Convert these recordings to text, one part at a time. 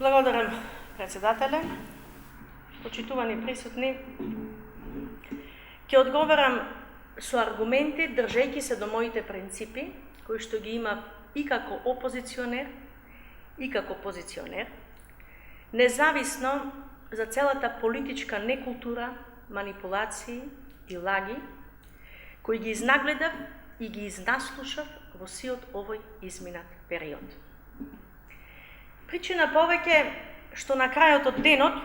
Благодарам, председателе. Почитувани присутни, ќе одговорам со аргументи, држејќи се до моите принципи, кои што ги имав и како опозиционер, и како позиционер, независно за целата политичка некултура, манипулации и лаги, кои ги изнагледав и ги изнаслушав во сиот овој изминат период. Причина повеќе што на крајот од денот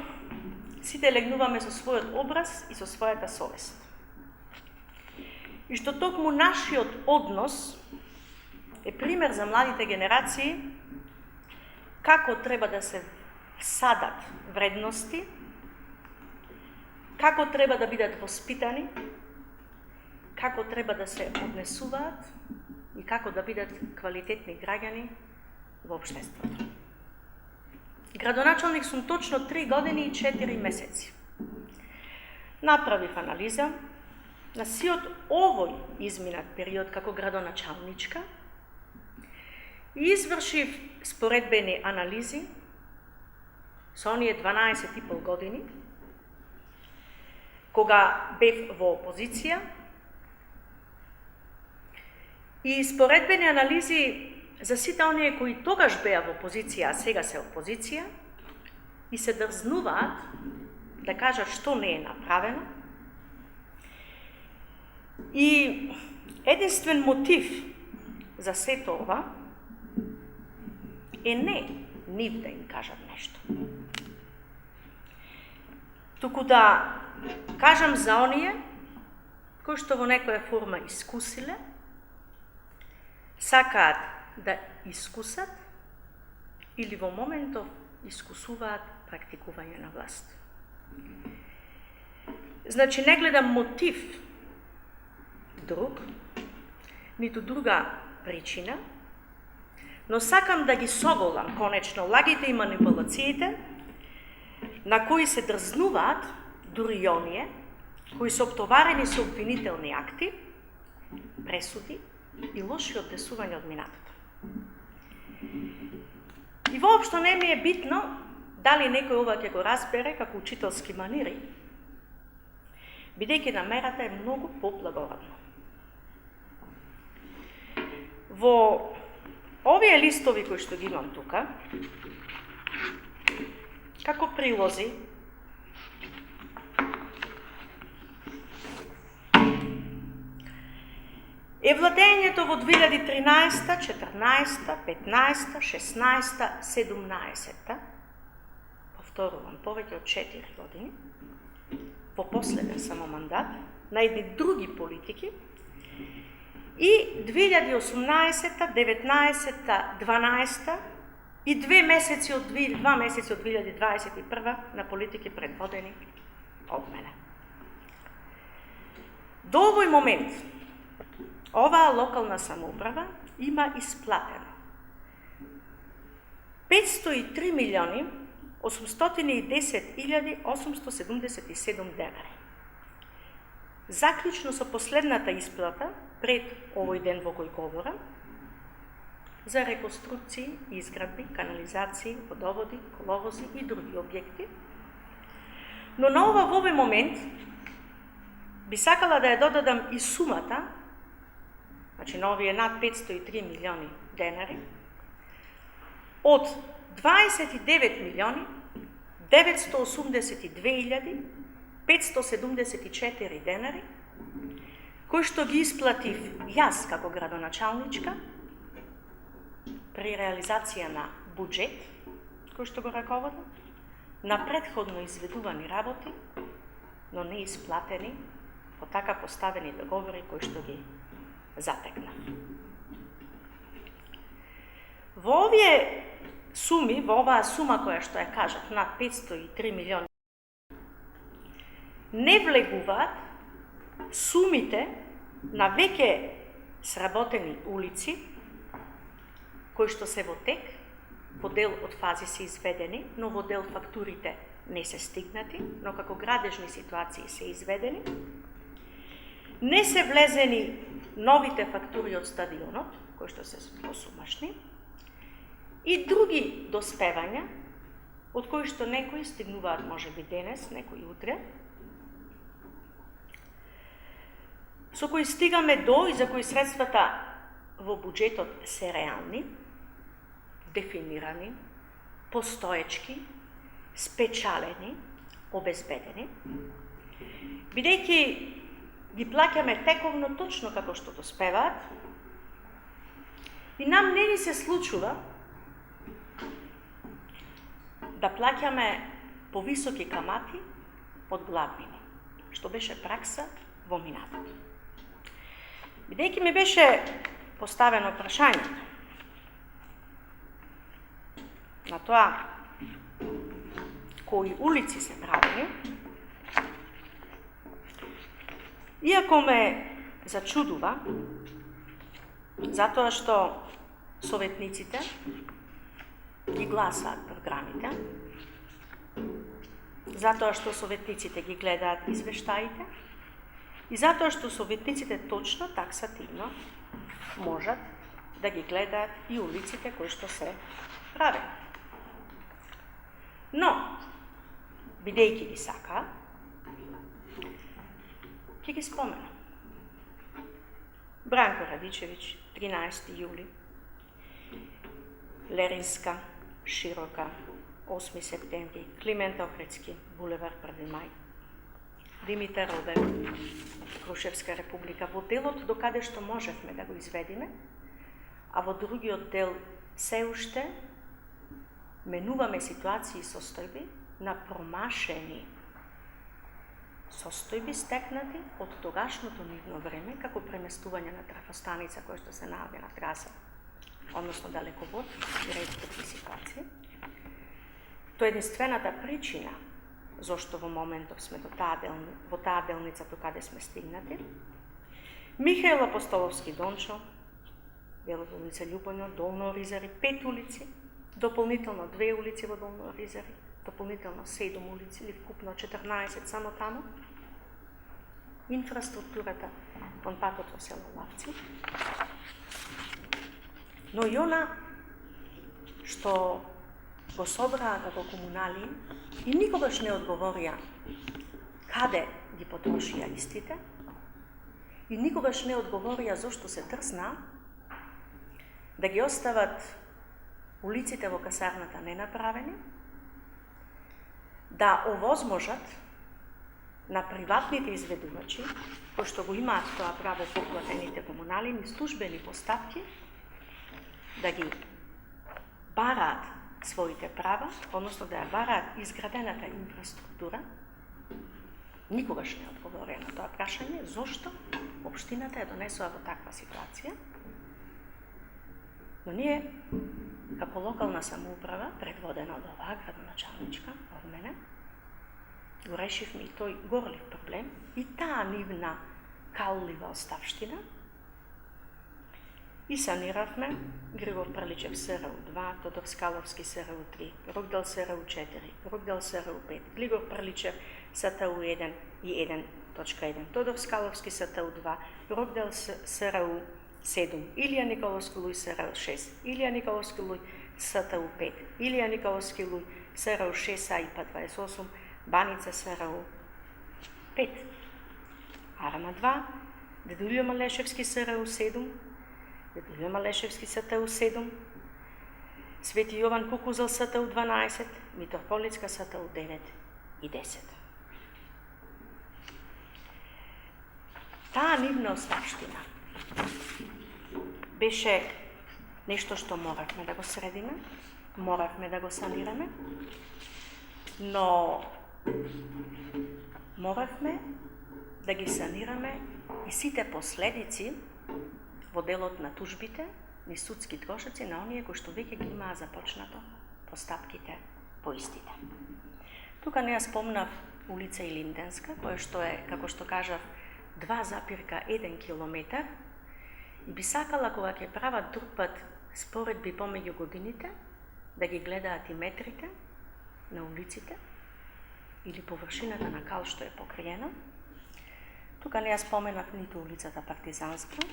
сите легнуваме со својот образ и со својата совест. И што токму нашиот однос е пример за младите генерации како треба да се садат вредности, како треба да бидат воспитани, како треба да се однесуваат и како да бидат квалитетни граѓани во општеството. Градоначалник сум точно 3 години и 4 месеци. Направив анализа на сиот овој изминат период како градоначалничка и извршив споредбени анализи со оние 12,5 години, кога бев во опозиција, и споредбени анализи за сите оние кои тогаш беа во опозиција, а сега се опозиција, и се дрзнуваат да кажат што не е направено. И единствен мотив за сето ова е не нив да им кажат нешто, туку да кажам за оние кои што во некоја форма искусиле, сакаат да искусат или во моментов искусуваат практикување на власт. Значи, не гледам мотив друг, ниту друга причина, но сакам да ги соголам конечно лагите и манипулациите на кои се дрзнуваат дури и оние кои се оптоварени со обвинителни акти, пресуди и лоши однесувања од минатото. И воопшто не ми е битно дали некој ова ќе го разбере како учителски манири, бидејќи намерата е многу поблагородна. Во овие листови кои што ги имам тука, како прилози, е владењето во 2013, 14, 15, 16, 17, повторувам, повеќе од 4 години, во последен само мандат, на едни други политики, и 2018, 19, 12 и 2 месеци од 2021 на политики предводени од мене. До овој момент, оваа локална самоуправа има исплатено 503 милиони 810.877 денари. Заклучно со последната исплата, пред овој ден во кој говорам, за реконструкции, изградби, канализации, водоводи, коловози и други објекти. Но на ова во овој момент би сакала да ја додадам и сумата, значи на овие над 503 милиони денари, од 29 милиони 982.574 денари, кои што ги исплатив јас како градоначалничка при реализација на буџет, кој што го раководам, на претходно изведувани работи, но не исплатени по така поставени договори кои што ги затекнав. Во овие суми, во оваа сума која што ја кажав, над 503 милиони, не влегуваат сумите на веќе сработени улици, кои што се во тек, во дел од фази се изведени, но во дел фактурите не се стигнати, но како градежни ситуации се изведени. Не се влезени новите фактури од стадионот, кои што се посумашни, и други доспевања, од кои што некои стигнуваат можеби денес, некои утре, со кои стигаме до и за кои средствата во буџетот се реални, дефинирани, постоечки, спечалени, обезбедени, бидејќи ги плаќаме тековно точно како што доспеваат, и нам не ни се случува да плаќаме повисоки камати од главнини, што беше пракса во минатото. Бидејќи ми беше поставено прашање на тоа кои улици се правени, иако ме зачудува, затоа што советниците ги гласаат програмите, затоа што советниците ги гледаат извештаите и затоа што советниците точно таксативно можат да ги гледаат и улиците кои што се правени. Но, бидејќи ги сакаат, ќе ги споменам. Бранко Радичевич, 13 јули, Леринска, Широка, 8 септември, Климент Охридски, булевар 1 мај, Димитар Робев, Крушевска република, во делот до каде што можевме да го изведиме, а во другиот дел се уште менуваме ситуации и состојби на промашени состојби стекнати од тогашното нивно време како преместување на трафостаница која што се наоѓа на траса, односно далековод и ред други ситуации. Тоа е единствената причина зошто во моментов сме во таа делница до каде сме стигнати. Михаил Апостоловски Дончо, делот улица Љубоњо, Долно Оризари, 5 улици, дополнително 2 улици во Долно Оризари, дополнително 7 улици или вкупно 14 само таму. Инфраструктурата кон патот во село Лавци. Но и она што го собраа како комунали и никогаш не одговорија каде ги потрошија истите и никогаш не одговорија зошто се трсна да ги остават улиците во касарната ненаправени, да овозможат на приватните изведувачи, кои што го имаат тоа право поплатените комунали, ни службени постапки, да ги бараат своите права, односно да ја бараат изградената инфраструктура. Никогаш не одговорија на тоа прашање, зошто општината ја донесува во таква ситуација. Но ние, како локална самоуправа, предводена од оваа градоначалничка, од мене, го решивме и тој горлив проблем и таа нивна каулива оставштина и саниравме Григор Праличев СРУ-2, Тодор Скаловски СРУ-3, Рокдел СРУ-4, Рокдел СРУ-5, Григор Праличев СТУ-1 и 1.1, Тодор Скаловски СТУ-2, Рокдел СРУ-7, Илија Николовски Луј СРУ-6, Илија Николовски Луј СТУ-5, Илија Николовски Луј СРУ-6 ИПА 28, Баница СРУ-5, Арма 2, Дедулјо Малешевски СРУ-7, Дедулјо Малешевски СТУ-7, Свети Јован Кукузел СТУ-12, Митрополитска СТУ-9 и 10. Таа нивна оставштина беше нешто што моравме да го средиме, моравме да го санираме, но моравме да ги санираме и сите последици во делот на тужбите, ни судски трошоци на оние кои што веќе ги имаа започнато постапките по истите. Тука не ја спомнав улица Илинденска, која што е, како што кажав, 2,1 километар, и би сакала кога ќе прават друг пат споредби помеѓу годините, да ги гледаат и метрите на улиците или површината на кал што е покриена. Тука не ја споменав ниту улицата Партизанска,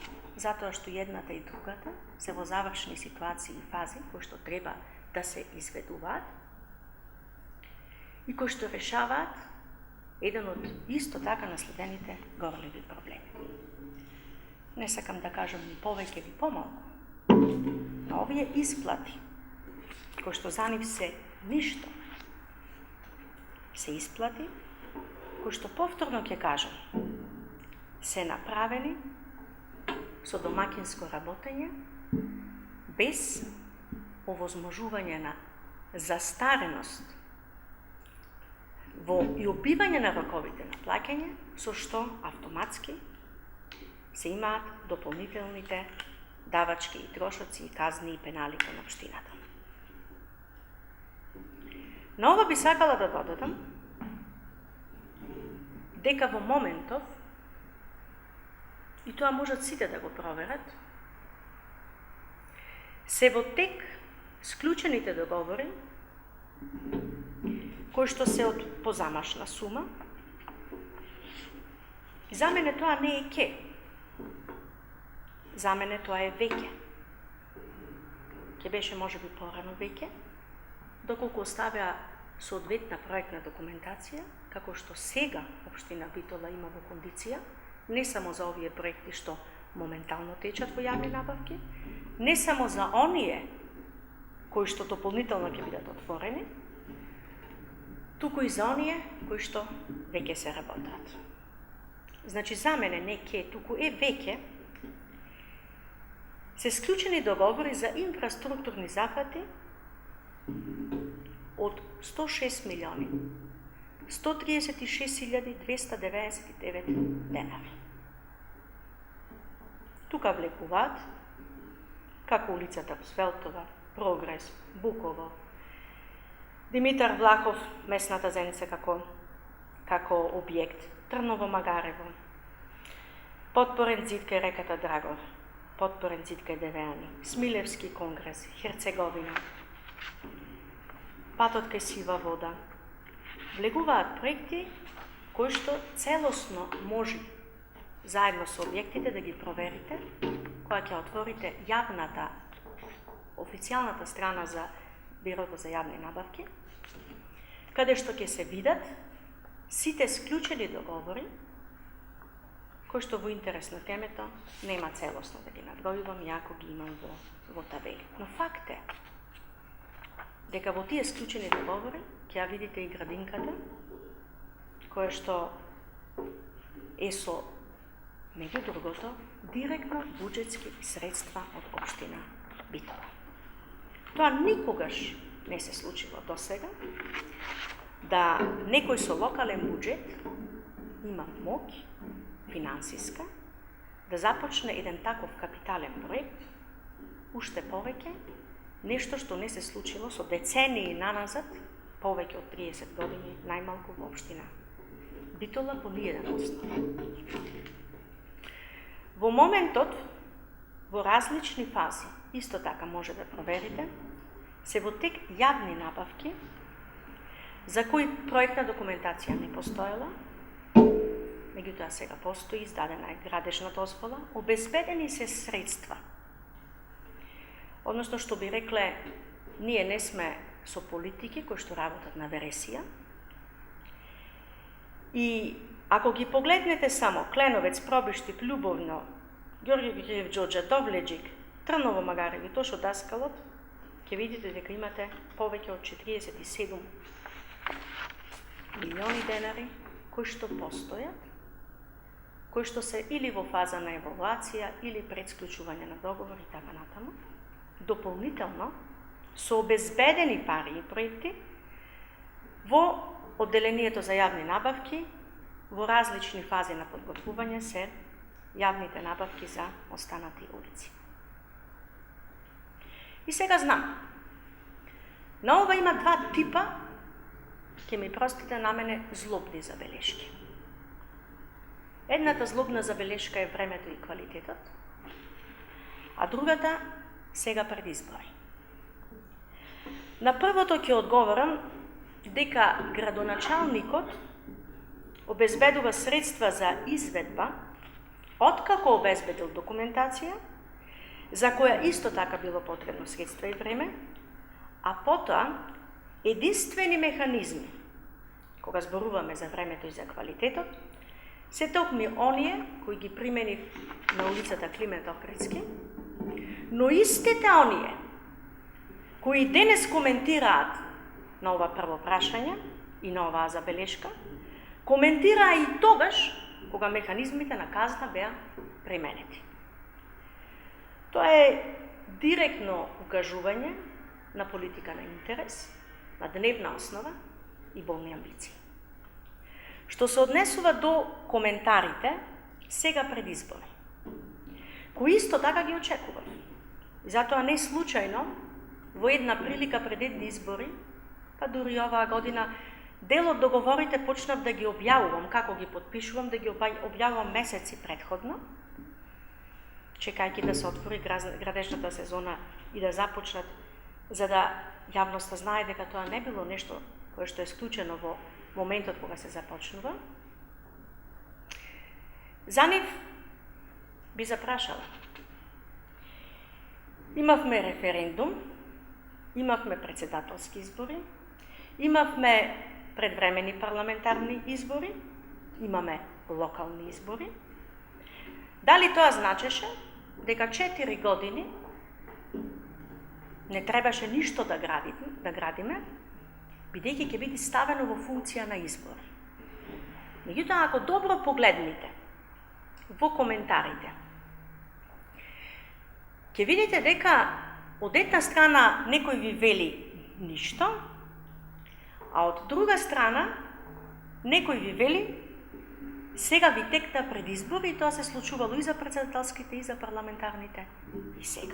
затоа што едната и другата се во завршни ситуации и фази кои што треба да се изведуваат. и кои што решаваат еден од исто така наследените горливи проблеми. Не сакам да кажам ни повеќе или помалку, но овие исплати, кои што за нив се ништо, се исплати кои што повторно ќе кажам, се направени со домакинско работење, без овозможување на застареност и убивање на роковите на плаќање, со што автоматски се имаат дополнителните давачки и трошоци, и казни и пенали кон општината. На ова би сакала да додадам дека во моментов, и тоа можат сите да го проверат, се во тек склучените договори кои што се од позамашна сума. За мене тоа не е ке. За мене тоа е веќе. Ке беше можеби порано веќе, доколку оставя соодветна проектна документација, како што сега општина Битола има во кондиција, не само за овие проекти што моментално течат во јавни набавки, не само за оние кои што дополнително ќе бидат отворени, туку и за оние кои што веќе се работат. Значи, за мене не ке, туку е веќе се склучени договори за инфраструктурни зафати од 106 милиони 136.299 денари. Тука влекуваат како улицата Свелтова, Прогрес, Буково, Димитар Влахов, местната заедница како објект, Трново Магарево, Потпорен зид кај реката Драгор, Потпорен зид кај Девеани, Смилевски конгрес, Херцеговина, патот кај Сива вода. Влегуваат проекти кои што целосно може заедно со објектите да ги проверите, кога ќе отворите јавната, официјалната страна за Бирото за јавни набавки, каде што ќе се видат сите склучени договори, кои што во интерес на темето нема целосно да ги набројувам, јако ги имам во табели. Но факт е дека во тие склучени договори ќе ја видите и градинката, која што е со, меѓу другото, директно буџетски средства од општина Битола. Тоа никогаш не се случило до сега, да некој со локален буџет има моќ финансиска да започне еден таков капитален проект, уште повеќе, нешто што не се случило со децении наназад, повеќе од 30 години, најмалку во општина Битола по ниеден основ. Во моментот, во различни фази, исто така може да проверите, се во тек јавни набавки, за кои проектна документација не постоела, меѓутоа сега постои, издадена е градежна дозвола, обезбедени се средства. Односно, што би рекле, ние не сме со политики кои што работат на вересија. И ако ги погледнете само Кленовец, Пробиштип, Љубовно, Ѓорѓевиќев Џоџа, Довлеџик, Трново Магарево и Тошо Даскалот, ќе видите дека имате повеќе од 47 милиони денари кои што постојат, кои што се или во фаза на евалуација, или пред склучување на договор и така натаму. Дополнително, со обезбедени пари и проекти, во одделението за јавни набавки, во различни фази на подготвување се јавните набавки за останати улици. И сега знам, на ова има два типа, ќе ми простите на мене, злобни забелешки. Едната злобна забелешка е времето и квалитетот, а другата сега пред избори. На првото ќе одговорам дека градоначалникот обезбедува средства за изведба, откако обезбедил документација, за која исто така било потребно средства и време, а потоа единствени механизми кога зборуваме за времето и за квалитетот, се токми оние кои ги примени на улицата Климент Охридски, но истите оние кои денес коментираат на ова прво прашање и на оваа забелешка, коментираа и тогаш кога механизмите на казна беа применети. Тоа е директно укажување на политика на интерес, на дневна основа и болни амбиции. Што се однесува до коментарите сега пред избори, кои исто така ги очекував. И затоа не случајно во една прилика пред едни избори, па дури оваа година, дел од договорите почнав да ги објавувам, како ги подпишувам, да ги објавувам месеци предходно, чекајќи да се отвори градежната сезона и да започнат, за да јавноста знае дека тоа не било нешто кое што е склучено во моментот кога се започнува. За нив би запрашала. Имавме референдум, имавме председателски избори, имавме предвремени парламентарни избори, имаме локални избори. Дали тоа значеше дека 4 години не требаше ништо да градиме, бидејќи ќе биде ставено во функција на избори. Меѓутоа, ако добро погледнете во коментарите, ќе видите дека од една страна некој ви вели ништо, а од друга страна некој ви вели сега ви текта пред избори и тоа се случувало и за председателските, и за парламентарните, и сега.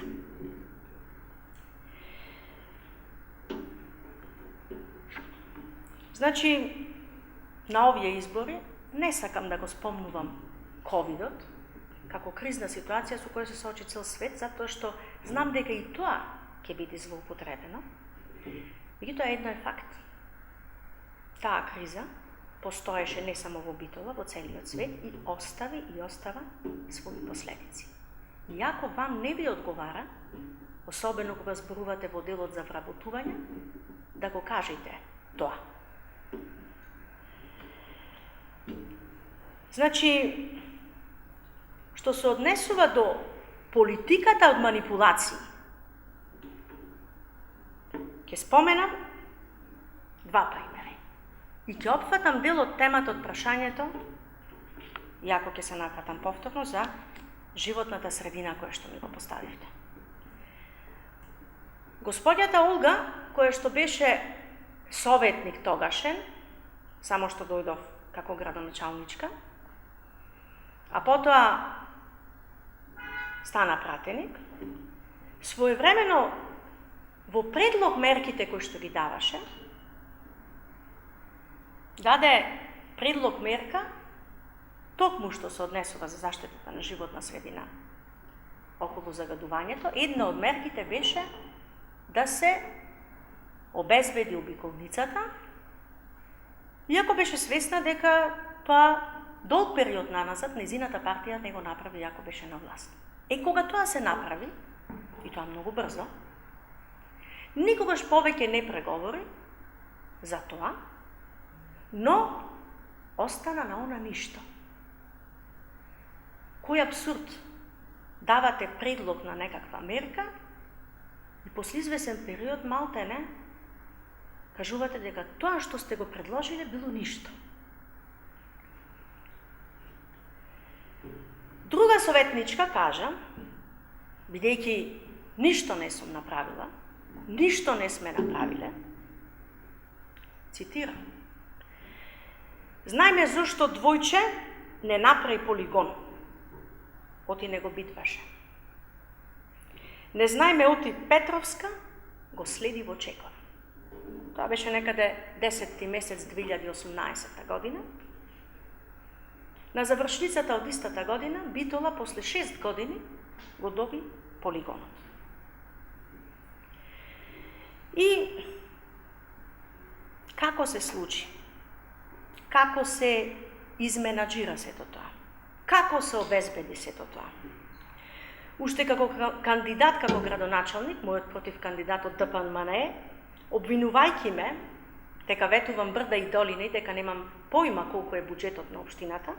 Значи, на овие избори не сакам да го спомнувам ковидот како кризна ситуација со која се соочи цел свет, затоа што знам дека и тоа ќе биде злоупотребено. Меѓутоа едно е факт. Таа криза постоеше не само во Битола, во целиот свет и остави и остава своји последици. И ако вам не ви одговара, особено кога зборувате во делот за вработување, да го кажете тоа. Значи, што се однесува до политиката од манипулации, ќе споменам два примери. И ќе опфатам дел од темата од прашањето, иако ќе се накратам повторно, за животната средина која што ми го поставивте. Господјата Олга, која што беше советник тогашен, само што дојдов како градоначалничка, а потоа стана пратеник, своевремено во предлог мерките кои што ги даваше, даде предлог мерка токму што се однесува за заштитата на животна средина околу загадувањето. Една од мерките беше да се обезбеди обиколницата, иако беше свесна дека тоа долг период наназад незината партија не го направи иако беше на власт. Кога тоа се направи, и тоа многу брзо, никогаш повеќе не преговори за тоа, но остана на она ништо. Кој абсурд! Давате предлог на некаква мерка и после извесен период малтене кажувате дека тоа што сте го предложиле било ништо. Друга советничка кажа, бидејќи ништо не сум направила, ништо не сме направиле, цитирам: знајме зошто Двојче не направи полигон, оти не го битваше. Не знајме оти Петровска го следи во Чекор. Тоа беше некаде 10 месец 2018 година. На завршницата од истата година, Битола после 6 години го доби полигонот. И како се случи? Како се изменаџира сето тоа? Како се обезбеди сето тоа? Уште како кандидат, како градоначалник, мојот против кандидат од ДПМН, обвинувајќи ме дека ветувам брда и долини, дека немам појма колку е буџетот на општината,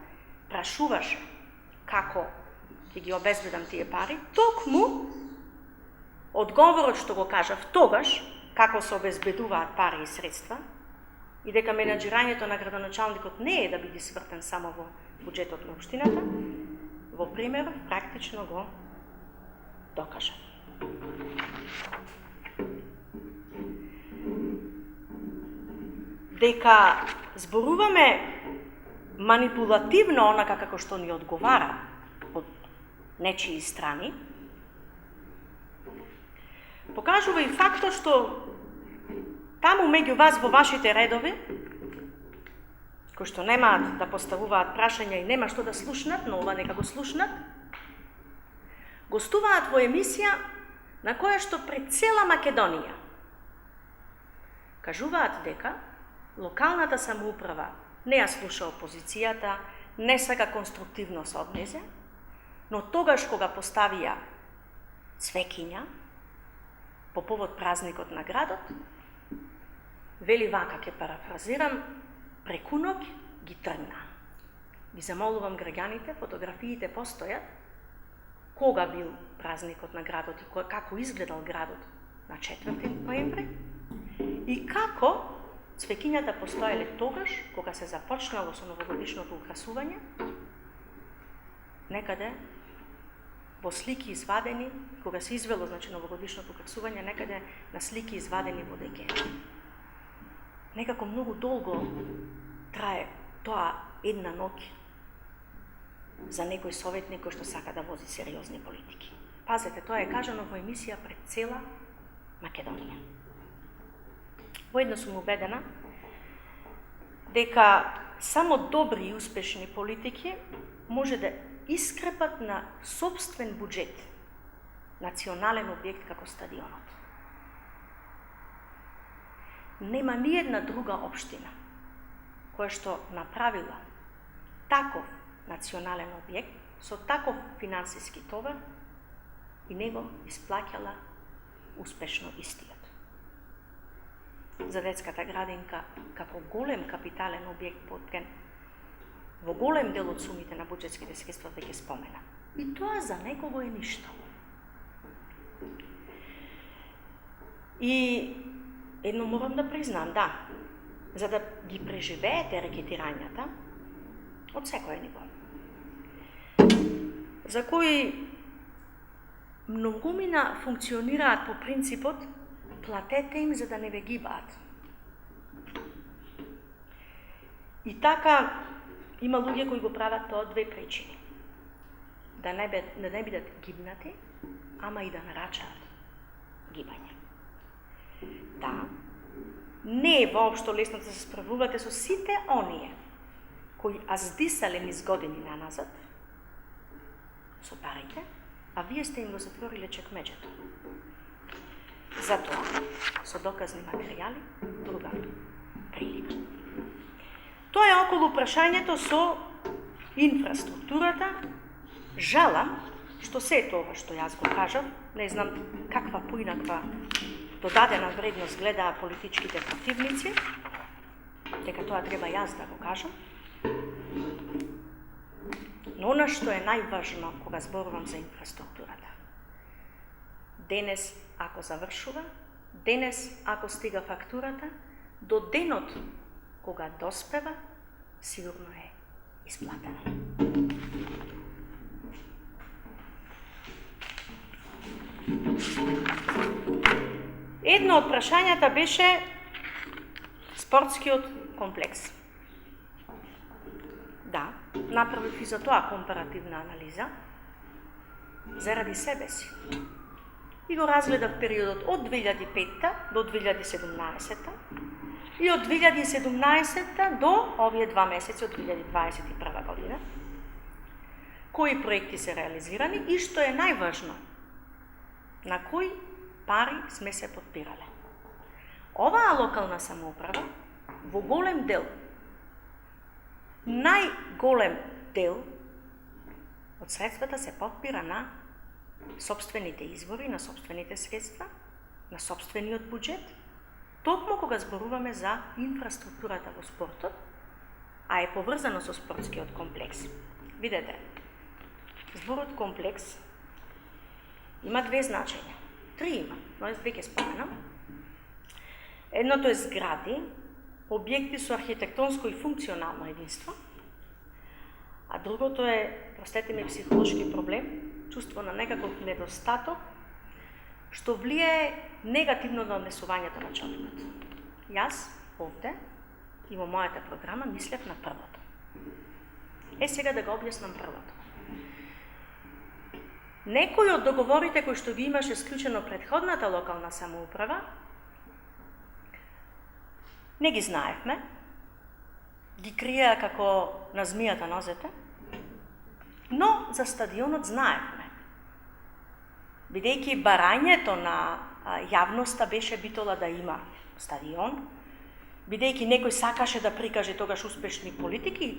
прашуваше како ќе ги обезбедам тие пари, токму одговорот што го кажав тогаш, како се обезбедуваат пари и средства, и дека менаџирањето на градоначалникот не е да биде свртен само во буџетот на општината, во пример практично го докажав. Дека зборуваме манипулативно онака како што ни одговара од нечии страни, покажува и фактот што таму меѓу вас во вашите редови, кои што немаат да поставуваат прашања и нема што да слушнат, но ова нека го слушнат, гостуваат во емисија на која што пред цела Македонија кажуваат дека локалната самоуправа не ја слуша опозицијата, не сака конструктивно се однесе, но тогаш кога поставија цвекиња по повод празникот на градот, вели вака, ќе парафразирам, преку ноќ ги тргна. Ви замолувам граѓаните, фотографиите постојат, кога бил празникот на градот и како изгледал градот на 4 ноември и како цвекињата постоеле тогаш, кога се започнало со новогодишното украсување, некаде во слики извадени, кога се извело новогодишното украсување, некаде на слики извадени во декември. Некако многу долго трае тоа една ноќ за некој советник кој што сака да вози сериозни политики. Пазете, тоа е кажано во емисија пред цела Македонија. Воедно сум убедена дека само добри и успешни политики може да искрепат на сопствен буџет национален објект како стадионот. Нема ни една друга општина која што направила таков национален објект со таков финансиски товар и него исплаќала успешно истиот. За детската градинка како голем капитален објект потребен во голем дел од сумите на буџетските средства веќе спомена. И тоа за некого е ништо. И едно морам да признам, да, за да ги преживеете рекетирањата од секој ниво, за кои многумина функционираат по принципот платете им за да не ве гибаат. И така има луѓе кои го прават тоа од две причини. Да не бидат гибнати, ама и да нарачаат гибање. Да, не е воопшто лесно да се справувате со сите оние кои аздисале низ години наназад со парите, а вие сте им го затвориле чекмеџето. Затоа, со доказни материјали, друга прилика. Тоа е околу прашањето со инфраструктурата. Жалам што се тоа што јас го кажав, не знам каква поинаква додадена вредност гледаа политичките противници, дека тоа треба јас да го кажам. Но она што е најважно кога зборувам за инфраструктурата. Денес, ако завршува, денес, ако стига фактурата, до денот кога доспева, сигурно е исплатена. Едно од прашањата беше спортскиот комплекс. Да, направив и за тоа компаративна анализа заради себе си. И го разгледав периодот од 2005 до 2017 и од 2017 до овие 2 месеци од 2021 година. Кои проекти се реализирани и што е најважно, на кои пари сме се подпирале. Оваа локална самоуправа во голем дел, најголем дел од средствата се подпира на собствените извори, на собствените средства, на собствениот буџет токму кога зборуваме за инфраструктурата во спортот, а е поврзано со спортскиот комплекс. Видете, зборот комплекс има две значења. Три има, но јас две ќе споменам. Едното е згради, објекти со архитектонско и функционално единство, а другото е, простете ми, психолошки проблем, чувство на некаков недостаток, што влијае негативно на однесувањето на човекот. Јас овде и во мојата програма мислев на првото. Сега да го објаснам првото. Некои од договорите кои што ги имаше склучено предходната локална самоуправа, не ги знаевме, ги криеа како на змијата нозете, но за стадионот знаевме. Бидејќи барањето на јавноста беше битола да има стадион, бидејќи некој сакаше да прикаже тогаш успешни политики,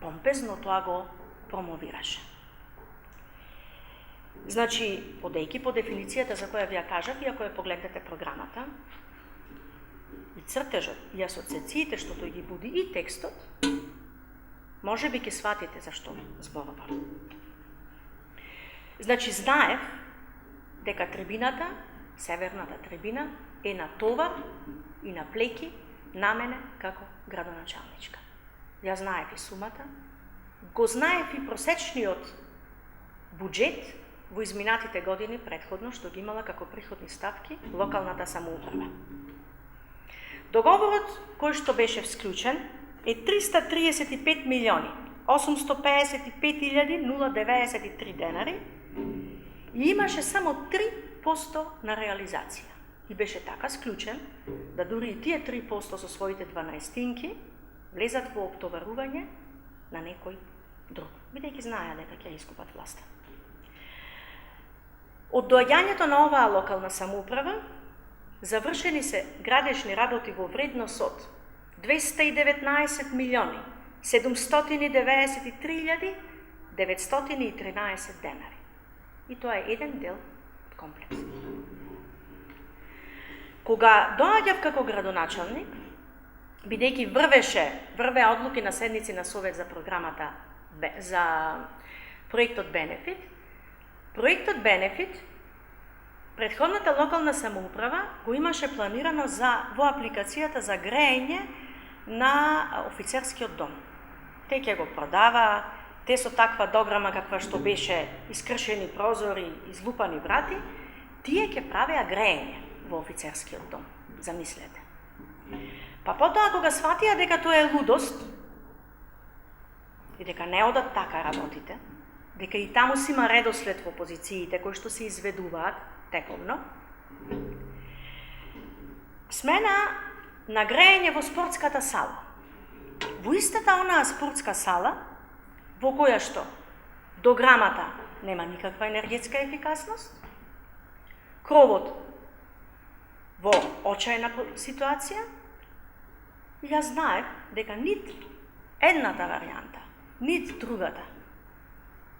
помпезно тоа го промовираше. Значи, одејќи по дефиницијата за која ви ја кажав, и ако ја погледнете програмата, и цртежот, и асоциациите што тој ги буди, и текстот, може би ќе сватите зашто зборувам. Значи, знаев дека трибината, северната трибина, е на товар и на плеки на мене како градоначалничка. Ја знаев и сумата, го знаев и просечниот буџет во изминатите години предходно што ги имала како приходни ставки локалната самоуправа. Договорот кој што беше всклучен е 335 милиони 855.093 денари и имаше само 3% на реализација. И беше така склучен да дури и тие 3% со своите 12-тинки влезат во оптоварување на некој друг, бидејќи знаеа дека ќе искупат власта. Од доаѓањето на оваа локална самоуправа завршени се градежни работи во вредност од 219 милиони 793.913 денари. И тоа е еден дел од комплекс. Кога доаѓав како градоначалник, бидејќи врвеа одлуки на седници на Совет за програмата за проектот Бенефит, предходната локална самоуправа го имаше планирано во апликацијата за греење на офицерскиот дом. Те ќе го продава, те со таква дограма каква што беше искршени прозори, излупани врати, тие ќе правеа греење во офицерскиот дом, замислете. Па потоа кога сватија дека тоа е лудост и дека не одат така работите, дека и таму си има редослед во позициите кои што се изведуваат тековно, смена на греење во спортската сала. Во истата онаа спортска сала, во која што дограмата нема никаква енергетска ефикасност, кровот во очајна ситуација, јас знаев дека нит едната варијанта, нит другата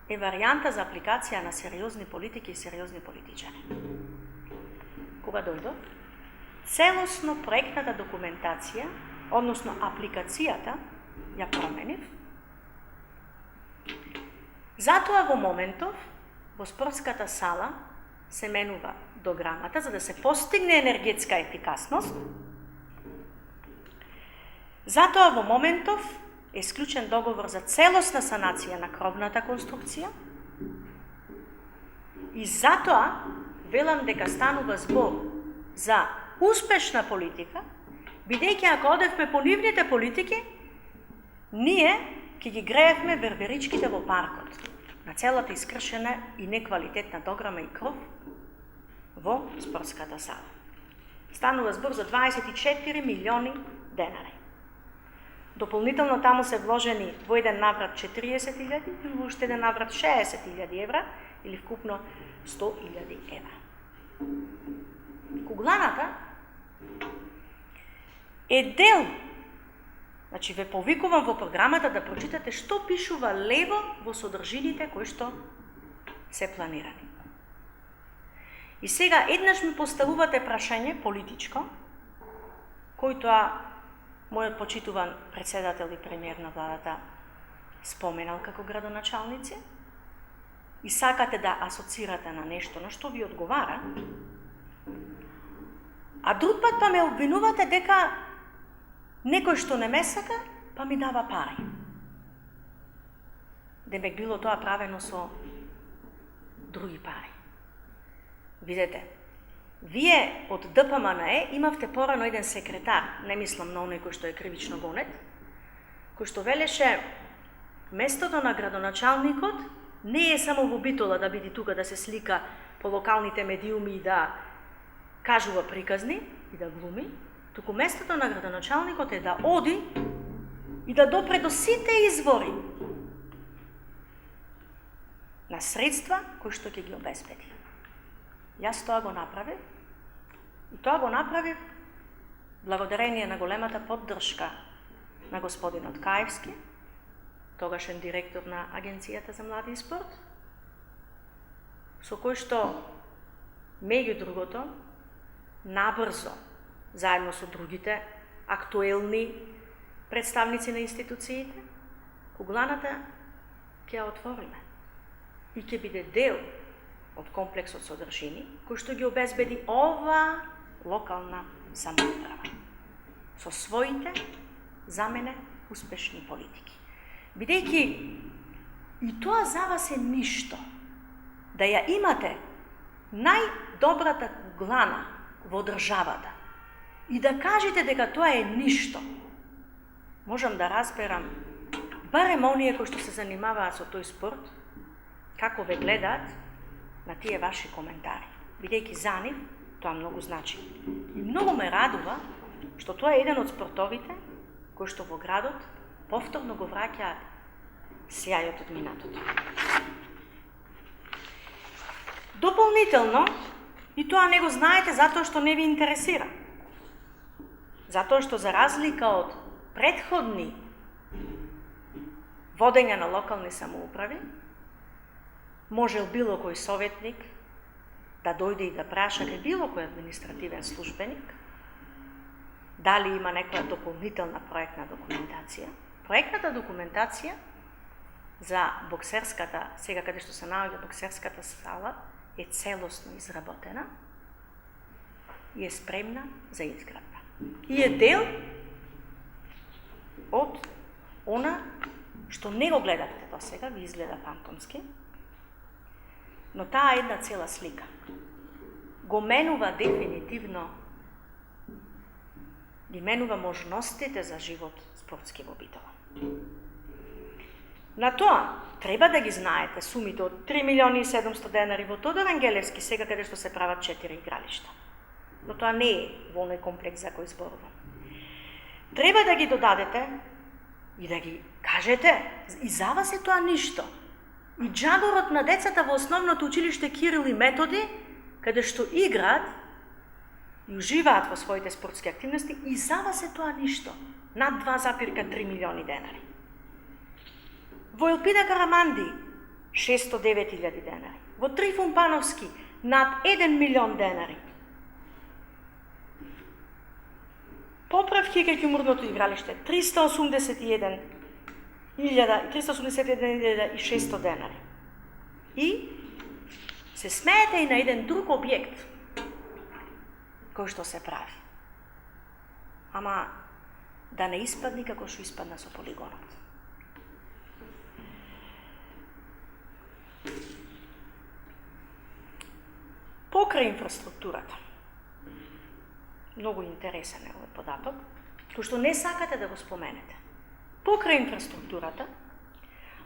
е варијанта за апликација на сериозни политики и сериозни политичари. Кога дојдов, целосно проектната документација, односно апликацијата, ја променив. Затоа во моментов, во спортската сала, се менува дограмата за да се постигне енергетска ефикасност. Затоа во моментов е склучен договор за целосна санација на кровната конструкција и затоа велам дека станува збор за успешна политика, бидејќи ако одевме по нивните политики, ние ќе ги греевме верверичките во паркот на целата искршена и неквалитетна дограма и кров во спортската сала. Станува збор за 24 милиони денари. Дополнително таму се вложени во еден наврат 40.000 и во уште еден наврат 60.000 евра или вкупно 100.000 евра. Кугланата е дел, значи ве повикувам во програмата да прочитате што пишува лево во содржините кои што се планирани. И сега еднаш ми поставувате прашање политичко, кој тоа мојот почитуван председател и премиер на владата споменал како градоначалници, и сакате да асоцирате на нешто на што ви одговара, а друг пат па ме обвинувате дека некој што не ме сака, па ми дава пари. Демек било тоа правено со други пари. Видете, вие од ДПМНЕ имавте порано еден секретар, не мислам на оној кој што е кривично гонет, кој што велеше местото на градоначалникот не е само во Битола да биде тука да се слика по локалните медиуми и да кажува приказни и да глуми, туку местото на градоначалникот е да оди и да допре до сите извори на средства кои што ќе ги обезбеди. Јас тоа го направив, и тоа го направив благодарение на големата поддршка на господинот Каевски, тогашен директор на Агенцијата за млади и спорт, со кој што, меѓу другото, набрзо, заедно со другите актуелни представници на институциите, кугланата ќе ја отвориме и ќе биде дел од комплексот содржини, кој што ги обезбеди ова локална самоуправа со своите, за мене, успешни политики. Бидејќи и тоа за вас е ништо, да ја имате најдобрата глана во државата и да кажете дека тоа е ништо, можам да разберам барем оние кои што се занимаваат со тој спорт, како ве гледаат на тие ваши коментари, бидејќи за нив тоа многу значи. И многу ме радува што тоа е еден од спортовите кои што во градот повторно го враќаат сјајот од минатото. Дополнително, и тоа не го знаете затоа што не ви интересира. Затоа што за разлика од претходни водења на локални самоуправи, можел било кој советник да дојде и да праша кај било кој административен службеник дали има некоја дополнителна проектна документација. Проектната документација за боксерската, сега каде што се наоѓа боксерската сала, е целосно изработена и е спремна за изградба. И е дел од она што не го гледате до сега, ви изгледа фантомски, но таа една цела слика го менува дефинитивно, ги менува можностите за живот спортски во Битола. На тоа, треба да ги знаете сумите од 3.700.000 денари во Тодор Ангелевски, сега каде што се прават 4 игралишта. Но тоа не е во оној комплекс за кој зборувам. Треба да ги додадете и да ги кажете, и за вас е тоа ништо. И џаборот на децата во основното училиште Кирил и Методи, каде што играат и уживаат во своите спортски активности, и за вас е тоа ништо. Над 2,3 милиони денари. Во Елпида Караманди 609.000 денари. Во Трифун Пановски над 1 милион денари. Поправки кај Ќумурното игралиште 381.600 денари. И се смеете и на еден друг објект кој што се прави. Ама да не испадни како што испадна со полигонот. Покрај инфраструктурата, многу интересен е овој податок, кој што не сакате да го споменете. Покрај инфраструктурата,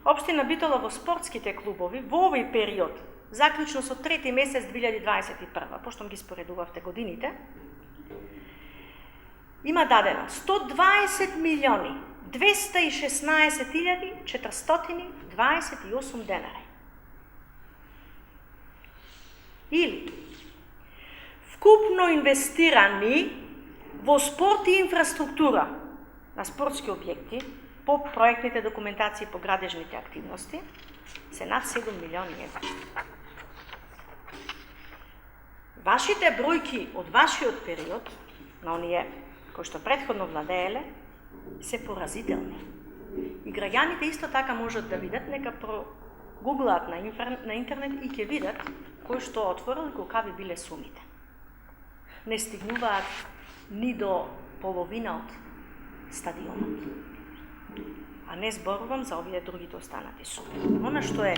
Општина Битола во спортските клубови во овој период, заклучно со 3 месец 2021, пошто ги споредувавте годините, има дадено 120.216.428 денари. Или вкупно инвестирани во спорт и инфраструктура на спортски објекти по проектните документации по градежните активности се над 7 милиони евра. Вашите бројки од вашиот период, на оние кои што претходно владееле, се поразителни. И граѓаните исто така можат да видат, нека прогуглаат на интернет и ќе видат кој што отворил и колкави биле сумите. Не стигнуваат ни до половина од стадионот. А не зборувам за овие другите останати суми. Она што е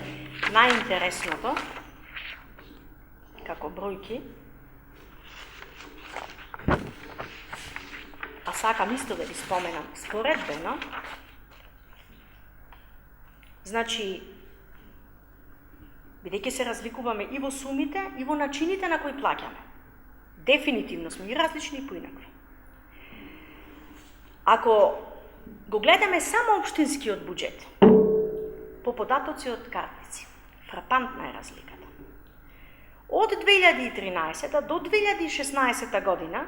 најинтересното, како бројки, а сакам исто да ви споменам споредбено, значи, бидејќи се разликуваме и во сумите, и во начините на кои плаќаме. Дефинитивно сме и различни и поинакви. Ако го гледаме само општинскиот буџет, по податоци од картици, фрапантна е разликата. Од 2013 до 2016 година,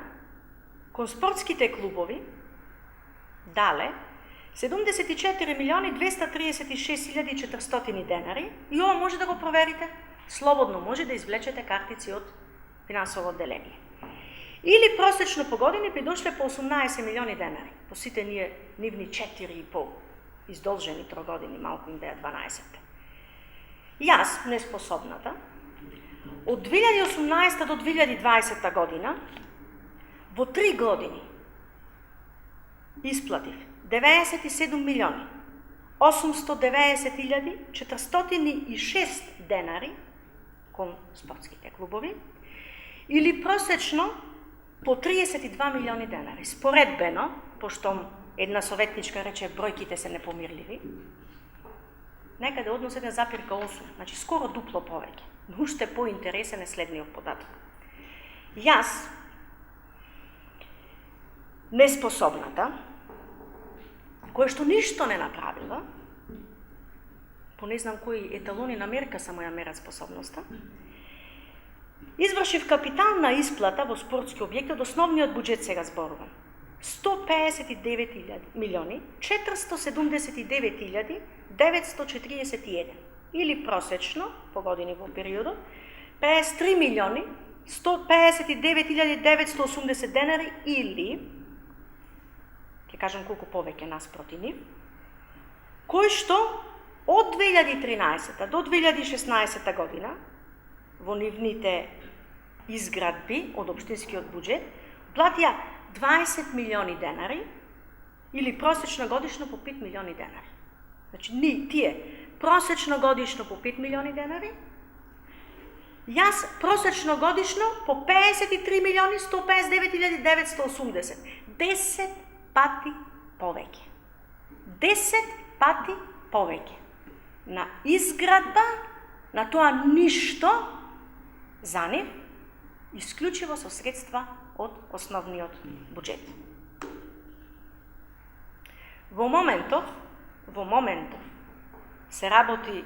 кон спортските клубови дале 74.236.400 денари и ова може да го проверите, слободно може да извлечете картици од финансово одделение. Или просечно по години би дошле по 18 милиони денари, по сите нивни 4,5 издолжени 3 години, малку им беа 12. Јас, неспособната, од 2018 до 2020 година, во 3 години, исплатив 97 милиони 890.406 денари кон спортските клубови, или просечно по 32 милиони денари. Споредбено, пошто една советничка рече бројките се непомирливи, некаде однос 1,8, значи скоро дупло повеќе. Но уште поинтересен е следниот податок. Јас, неспособната, која што ништо не направила, по не знам кои еталони на мерка само ја мерат способноста, извршив капитална исплата во спортски објекти од основниот буџет, сега зборувам, 159.479.941, или просечно, по години во периодот, 53.159.980 денари, или, ќе кажам колку повеќе наспроти нив, кој што од 2013 до 2016 година, во нивните изградби од општинскиот буџет, платија 20 милиони денари или просечно годишно по 5 милиони денари. Значи, тие просечно годишно по 5 милиони денари, јас просечно годишно по 53.159.980. 10 пати повеќе. 10 пати повеќе. На изградба, на тоа ништо, за нив, исклучиво со средства од основниот буџет. Во моментов се работи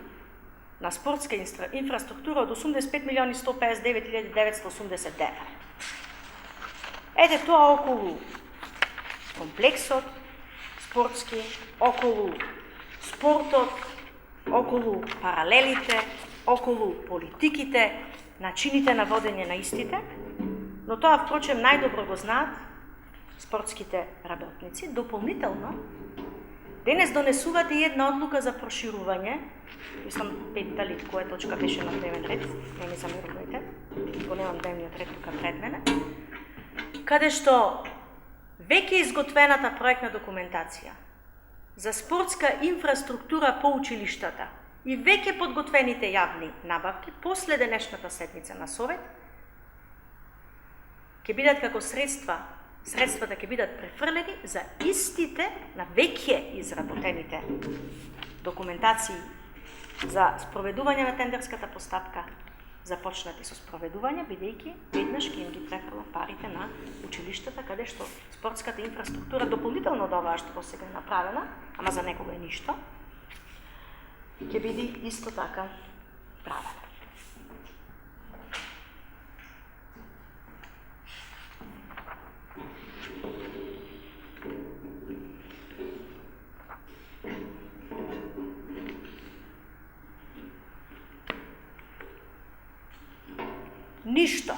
на спортска инфраструктура од 85.159.980 денари. Ете тоа околу комплексот спортски, околу спортот, околу паралелите, околу политиките, начините на водење на истите, но тоа, впрочем, најдобро го знаат спортските работници. Дополнително, денес донесувате и една одлука за проширување, мислам, дали која точка беше на дневен ред, не ми замерувате, го немам дневниот ред тука пред мене, каде што веќе изготвената проектна документација за спортска инфраструктура по училиштата и веќе подготвените јавни набавки после денешната седница на Совет ќе бидат како средствата ќе бидат префрлени за истите на веќе изработените документации за спроведување на тендерската постапка, започнати со спроведување, бидејќи веднаш ќе им ги префрла парите на училиштата, каде што спортската инфраструктура дополнително до оваа што сега е направена, ама за некога е ништо, ќе биде исто така правена. Ништо.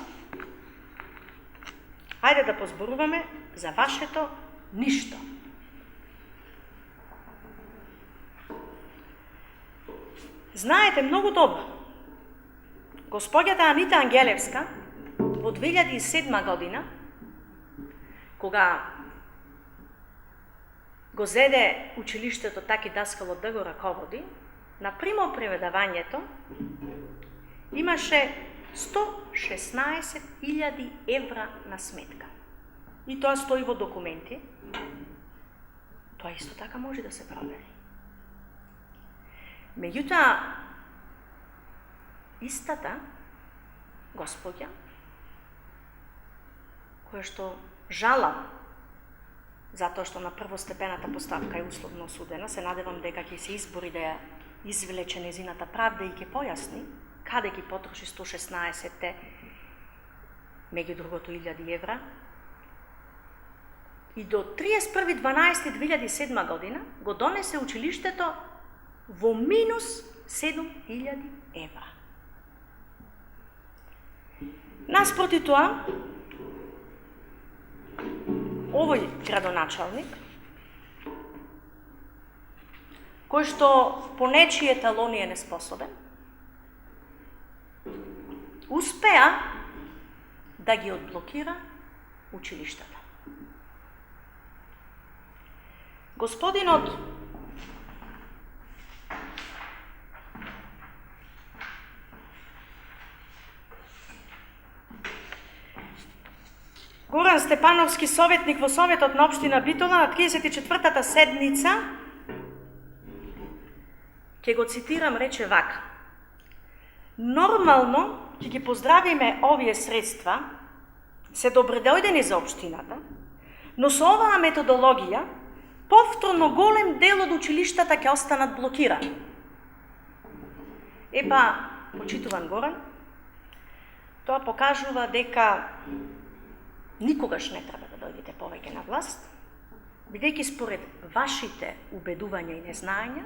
Хајде да позборуваме за вашето ништо. Знаете многу добро, господјата Анита Ангелевска во 2007 година, кога го зеде училиштето Таки Даскало да го раководи, на примопреведавањето имаше 116.000 евра на сметка. И тоа стои во документи. Тоа исто така може да се провери. Меѓутоа, истата господја, која што жалам, затоа што на првостепената поставка е условно осудена, се надевам дека ќе се избори да ја извлече незината правда и ќе појасни каде ги потроши 116 меѓу другото 1000 евра. И до 31.12.2007 година го донесе училиштето во минус 7.000 евра. Наспроти тоа, овој градоначалник, кој што по нечие талони е неспособен, успеа да ги одблокира училиштата. Господинот Горан Степановски, советник во Советот на општина Битола, на 34-та седница, ќе го цитирам, рече вака: нормално ќе ги поздравиме овие средства, се добредојдени за општината, но со оваа методологија, повторно голем дел од училиштата ќе останат блокирани. Епа, почитуван Горан, тоа покажува дека никогаш не треба да дојдете повеќе на власт, бидејќи според вашите убедувања и незнаења,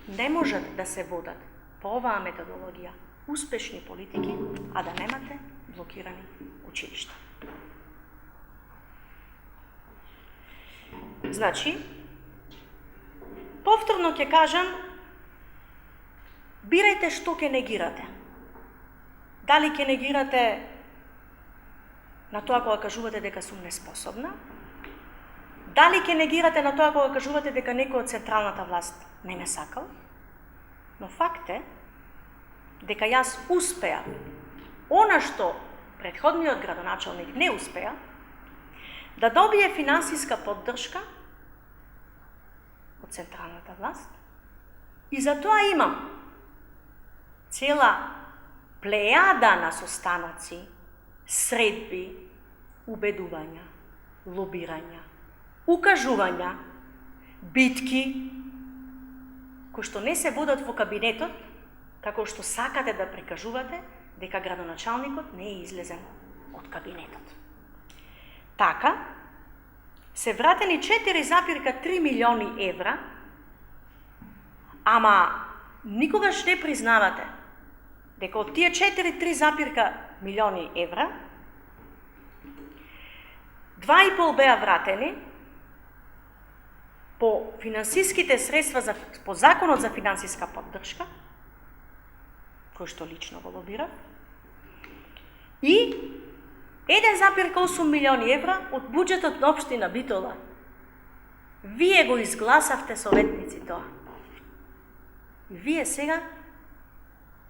не можат да се водат по оваа методологија успешни политики, а да немате блокирани училишта. Значи, повторно ќе кажам, бирајте што ќе негирате. Дали ќе негирате на тоа кога кажувате дека сум неспособна? Дали ќе негирате на тоа кога кажувате дека некој од централната власт не ме сакал? Но факт е дека јас успеа она што претходниот градоначалник не успеа, да добие финансиска поддршка од централната власт, и за тоа имам цела плејада на состаноци, средби, убедувања, лобирања, укажувања, битки, кои што не се водат во кабинетот, како што сакате да прикажувате дека градоначалникот не е излезен од кабинетот. Така, се вратени 4,3 милиони евра, ама никогаш не признавате дека од тие 4,3 милиони евра, 2,5 беа вратени по финансиските средства по законот за финансиска поддршка, кој што лично го лобира, и 1,8 милиони евра од буџетот на општина Битола. Вие го изгласавте, советници, тоа. И вие сега,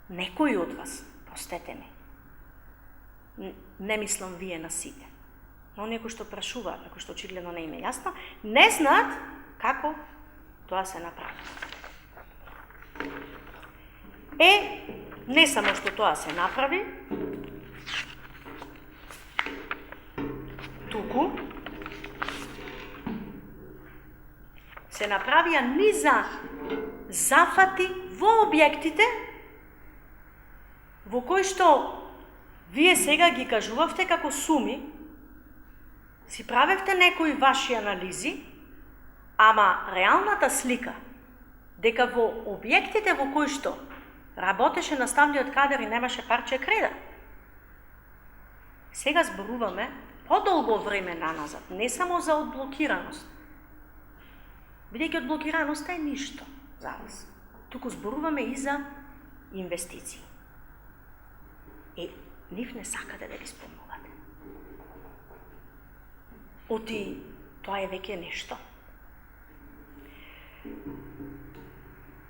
некои од вас, простете ми, не мислам вие на сите, но некои што прашуваат, некои што очигледно не им е јасно, не знаат како тоа се направи. Не само што тоа се направи, туку се направија низа зафати во објектите во кои што вие сега ги кажувавте како суми, си правевте некои ваши анализи, ама реалната слика дека во објектите во кои што работеше наставниот кадар и немаше парче креда, сега зборуваме подолго време наназад, не само за одблокираност. Бидејќи одблокираноста е ништо за вас. Туку зборуваме и за инвестиции. Нив не сакате да ги спомнувате. Оти, тоа е веќе нешто.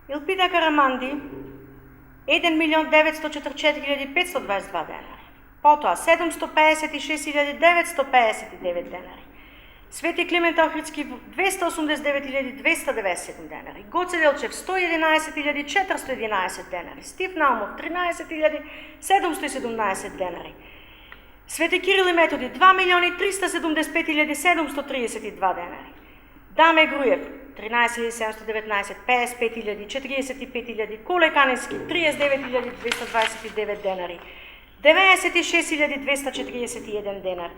Елпида Караманди, 1.944.522 денари. Потоа 756.959 денари. Свети Климент Охридски 289.297 денари. Гоце Делчев 111.411 денари. Стив Наумов 13.717 денари. Свети Кирил и Методи 2.375.732 денари. Даме Груев 13.719, 55.000, 45.000, Коле Каневски 39.229 денари, 96.241 денар,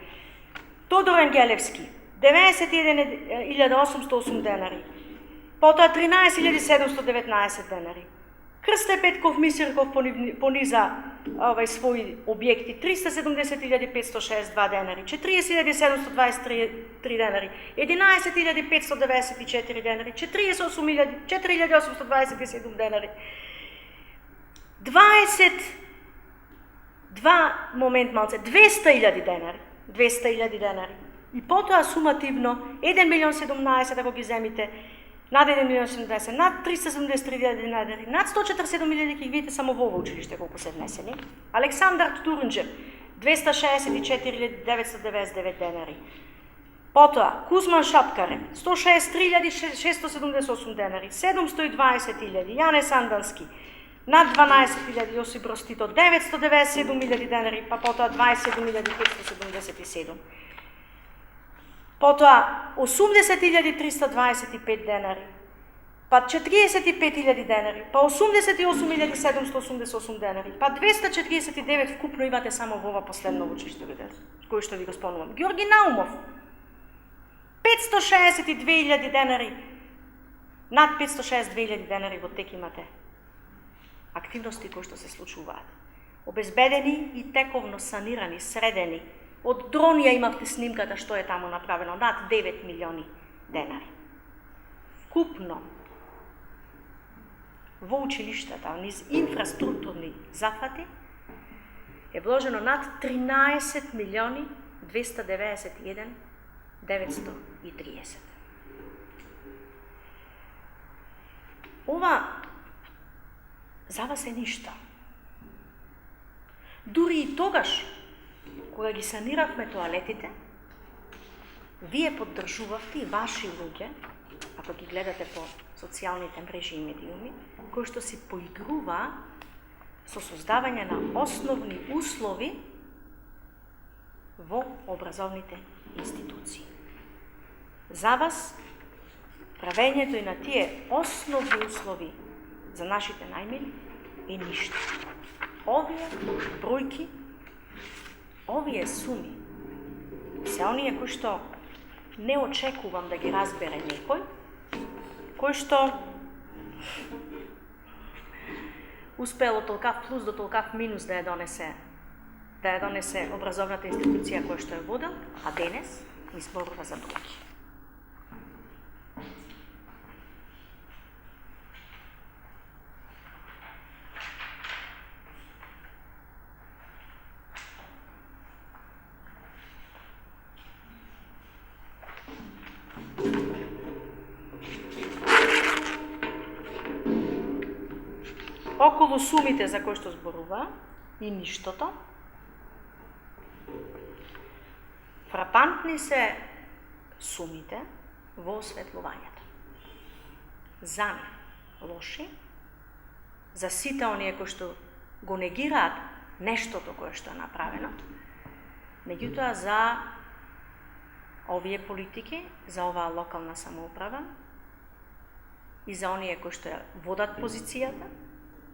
Тодор Ангелевски 91.808 денари, потоа 13.719 денари. Крсте Петков Мисирков пониза своји објекти 370.562 денари, 40.723 денари, 11.594 денари, 48.827 денари, 200.000 денари, 200.000 денари. И потоа сумативно 1.017.000 ако ги земите, над 1.070.000, над 373.000 денари, над 147.000 ќе ги видите само во ово училиште колку се внесени. Александар Турунџев 264.999 денари. Потоа Кузман Шапкаре 163.678 денари, 720.000. Јане Сандански над 12.000. Јосип Ростито 997.000 денари, па потоа 27.577. Потоа 80.325 денари, па 45.000 денари, па 88.788 денари, па 249 вкупно имате само во ова последно училиште, кој што ви го спомнувам. Георги Наумов 562.000 денари, над 562.000 денари во тек имате активности кои што се случуваат. Обезбедени и тековно санирани, средени. Од дрон ја имавте снимката што е таму направено, над 9 милиони денари. Вкупно во училиштата, низ инфраструктурни зафати, е вложено над 13 милиони 291 930. Ова за вас е ништо. Дури и тогаш, кога ги саниравме тоалетите, вие поддржувавте и ваши луѓе, ако ги гледате по социјалните мрежи и медиуми, кои што си поигрува со создавање на основни услови во образовните институции. За вас, правењето и на тие основни услови за нашите најмили е ништо. Овие бројки, овие суми, се оние кои што не очекувам да ги разбере некој, кој што успел од толкав плюс до толкав минус да ја донесе образовната институција која што е водел, а денес ми зборува за бројки. Околу сумите за кои што зборува и ништото, фрапантни се сумите во осветлувањето. За нив лоши, за сите оние кои што го негираат нештото кое што е направено, меѓутоа за овие политики, за оваа локална самоуправа и за оние кои што ја водат позицијата,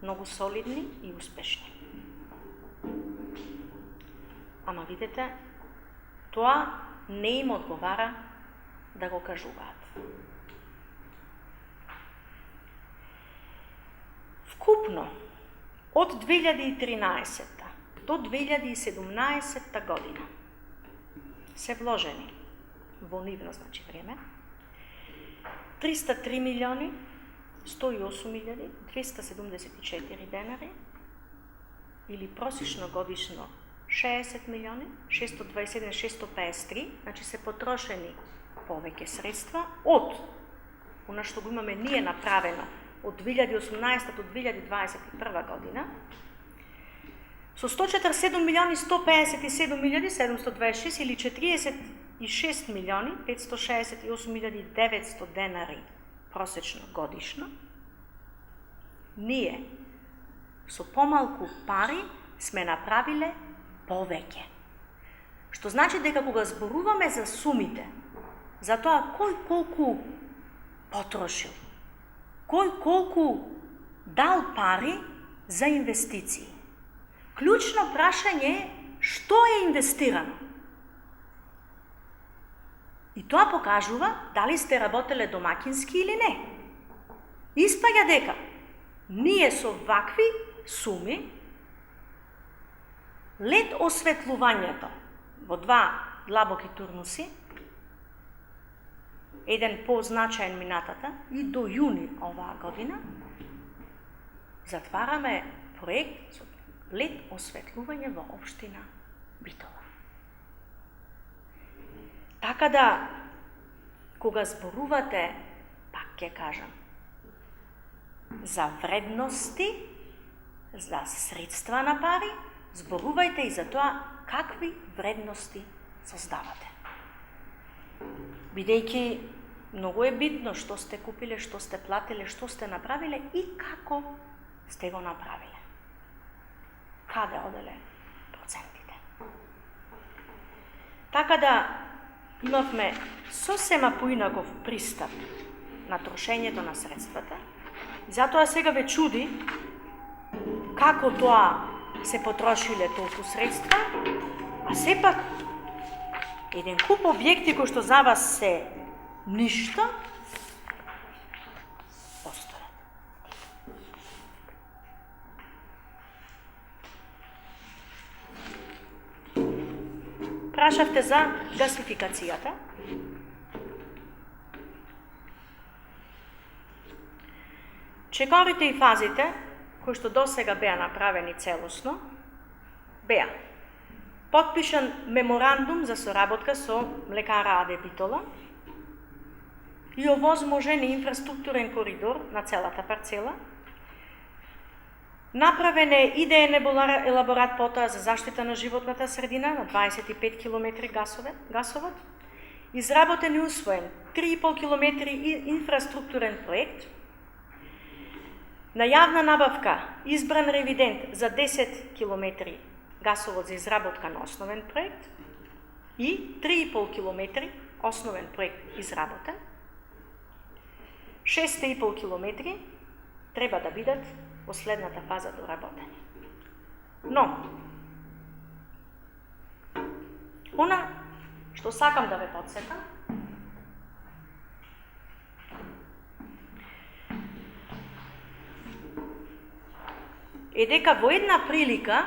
многу солидни и успешни. Ама видите, тоа не им одговара да го кажуваат. Вкупно, од 2013 до 2017 година, се вложени во нивно, значи, време, 303 милиони 108.274 денари, или просечно годишно 60 милиони 627.653, значи се потрошени повеќе средства од она што го имаме ние направено од 2018 до 2021 година, со 147 милиони 157.726 или 46 милиони 568.900 денари просечно годишно, ние со помалку пари сме направиле повеќе. Што значи дека кога зборуваме за сумите, за тоа кој колку потрошил, кој колку дал пари за инвестиции, клучно прашање е што е инвестирано. И тоа покажува дали сте работеле домакински или не. Испаѓа дека ние со вакви суми лед осветлувањето во два длабоки турнуси, еден позначаен минатата и до јуни оваа година, затвараме проект со лед осветлување во општина Битола. Така да, кога зборувате, пак ќе кажам, за вредности, за средства на пари, зборувајте и за тоа какви вредности создавате. Бидејќи многу е битно што сте купиле, што сте платиле, што сте направиле и како сте го направиле. Каде оделе процентите. Така да, имавме сосема поинаков пристап на трошењето на средствата, и затоа сега ве чуди како тоа се потрошиле толку средства, а сепак еден куп објекти кои што за вас се ништо, постојат. Прашавте за гасификацијата. Чековите и фазите, кои што досега беа направени целосно, беа потпишан меморандум за соработка со млекара АД Битола и овозможен инфраструктурен коридор на целата парцела. Направен е идеен елаборат потоа за заштита на животната средина на 25 км гасовод, изработен и усвоен 3,5 км инфраструктурен проект, на јавна набавка избран ревидент за 10 км гасовод за изработка на основен проект и 3,5 км основен проект изработен. 6,5 км треба да бидат во следната фаза доработени. Но, она што сакам да ве подсетам, е дека во една прилика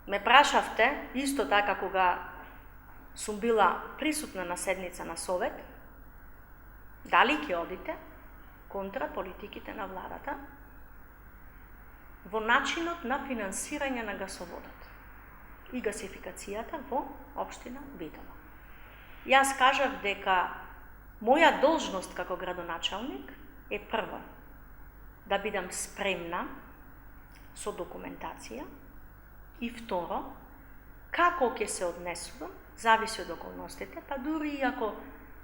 ме прашавте, исто така кога сум била присутна на седница на Совет, дали ќе одите контра политиките на владата во начинот на финансирање на гасоводот и гасификацијата во општина Битола. Јас кажав дека моја должност како градоначалник е прво да бидам спремна со документација и второ, како ќе се однесувам, зависи од околностите, па дури и ако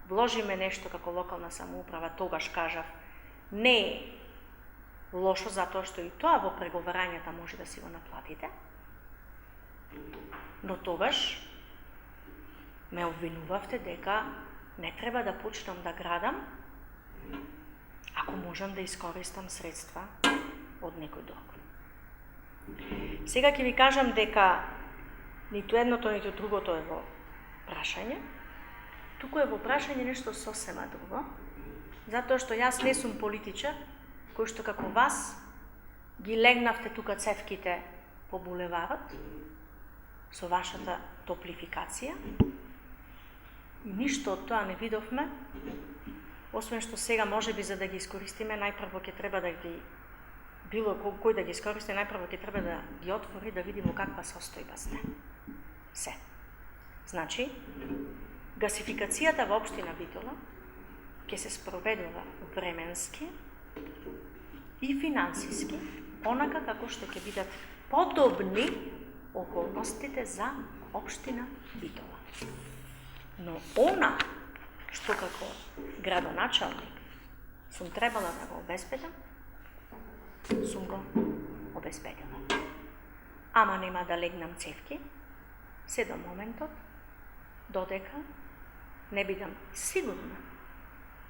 вложиме нешто како локална самоуправа, тогаш кажав, не е лошо затоа што и тоа во преговарањата може да си го наплатите, но тогаш ме обвинувавте дека не треба да почнам да градам ако можам да искористам средства од некој друг. Сега ќе ви кажам дека ниту едното, ниту другото е во прашање. Туку е во прашање нешто сосема друго, затоа што јас не сум политичар, кој што како вас ги легнавте тука цевките по булеварот, со вашата топлификација и ништо од тоа не видовме, освен што сега можеби за да ги искористиме, најпрво ќе треба да ги било кој да ги искористи, најпрво ќе треба да ги отвори да види во каква состојба сте. Се. Значи, гасификацијата во општина Битола ќе се спроведува временски и финансиски, онака како што ќе бидат подобни околностите за општина Битола. Но она што како градоначалник сум требала да го обезбедам, сум го обезбедила. Ама нема да легнам цевки се до моментот додека не бидам сигурна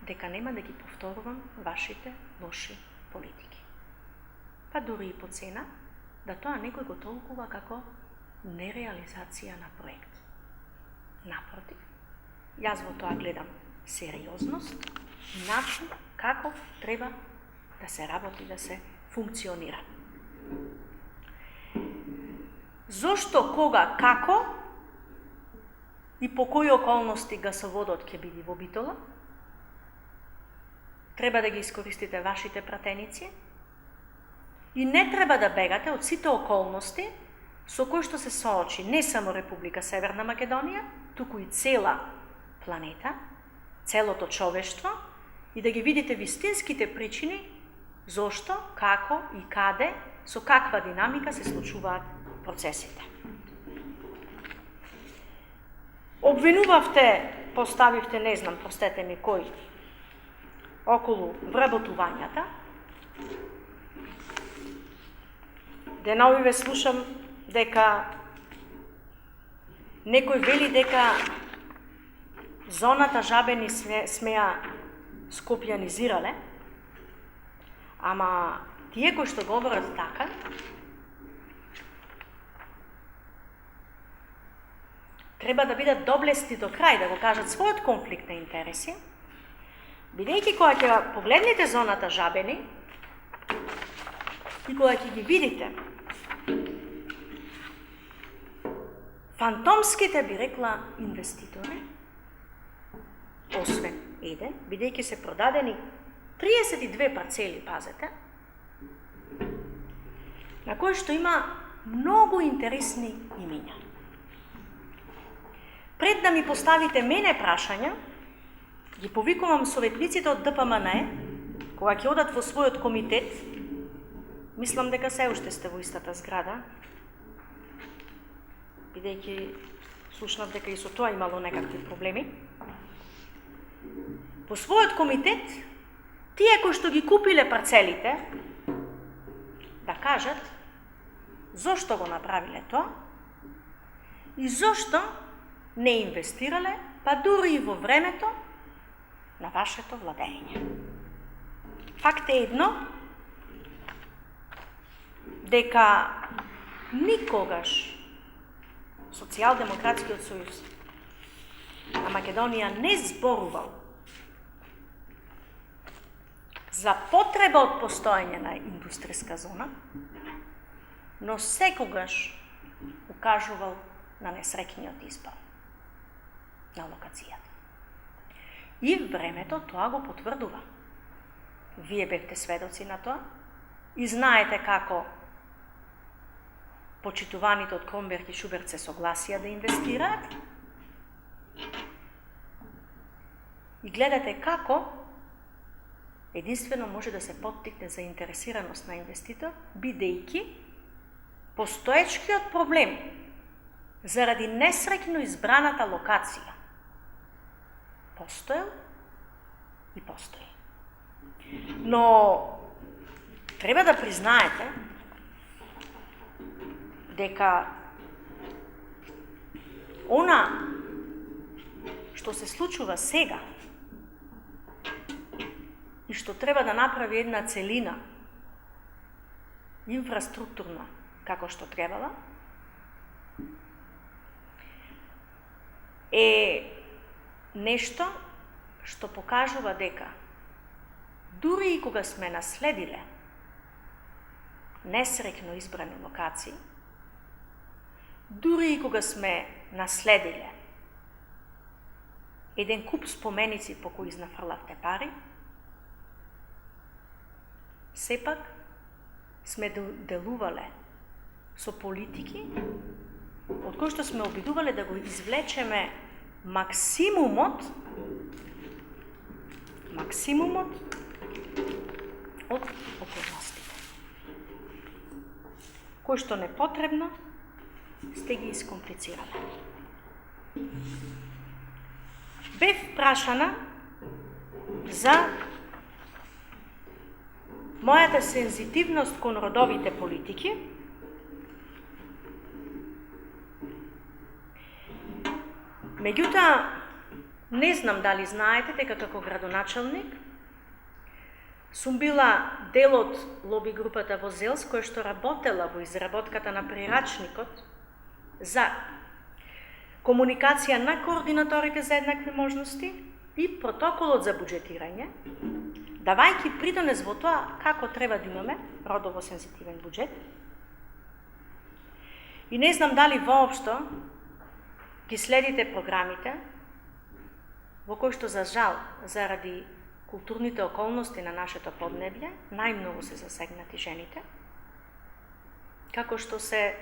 дека нема да ги повторувам вашите лоши политики. Па дури и по цена да тоа некој го толкува како нереализација на проект. Напротив, јас во тоа гледам сериозност, начин како треба да се работи, да се функционира. Зошто, кога, како и по кои околности гасоводот ќе биде во Битола, треба да ги искористите вашите пратеници и не треба да бегате од сите околности со кои што се соочи не само Република Северна Македонија, туку и цела планета, целото човештво, и да ги видите вистинските причини зошто, како и каде, со каква динамика се случуваат процесите. Обвинувавте, поставивте, не знам, простете ми кој, околу вработувањата. Деновиве слушам дека некој вели дека зоната Жабени смеа скопјанизирале, ама тие кои што говорат така, треба да бидат доблести до крај, да го кажат својот конфликт на интереси, бидејќи кога ќе погледнете зоната Жабени и кога ќе ги видите фантомските, би рекла, инвеститори, освен еден, бидејќи се продадени 32 парцели, пазете, на кои што има многу интересни имиња. Пред да ми поставите мене прашања, ги повикувам советниците од ДПМН, кога ќе одат во својот комитет, мислам дека се уште сте во истата зграда, бидејќи слушнав дека и со тоа имало некакви проблеми. Во својот комитет, тие кои што ги купиле парцелите, да кажат зошто го направиле тоа и зошто не инвестирале, па дури и во времето на вашето владење. Факт е едно, дека никогаш Социјалдемократскиот сојуз на Македонија не зборувал за потреба од постоење на индустријска зона, но секогаш укажувал на несреќниот избор на локацијата. И времето тоа го потврдува. Вие бевте сведоци на тоа и знаете како почитуваните од Кромберг и Шуберт се согласија да инвестираат и гледате како единствено може да се поттикне заинтересираност на инвеститор, бидејќи постоечкиот проблем заради несреќно избраната локација постоел и постои. Но треба да признаете дека она што се случува сега и што треба да направи една целина инфраструктурна како што требала, е нешто што покажува дека дури и кога сме наследиле несреќно избрани локации, дури и кога сме наследиле еден куп споменици по кои изнафрлавте пари, сепак сме делувале со политики од кои што сме обидувале да го извлечеме максимумот од околностите, кои што непотребно сте ги искомплицирале. Бев прашана за мојата сензитивност кон родовите политики, меѓутоа, не знам дали знаете дека како градоначалник сум била дел од лоби групата во ЗЕЛС, која што работела во изработката на прирачникот за комуникација на координаторите за еднакви можности и протоколот за буџетирање, давајќи придонес во тоа како треба да имаме родово сензитивен буџет. И не знам дали воопшто ги следите програмите во кои што, за жал, заради културните околности на нашето поднебје, најмногу се засегнати жените, како што се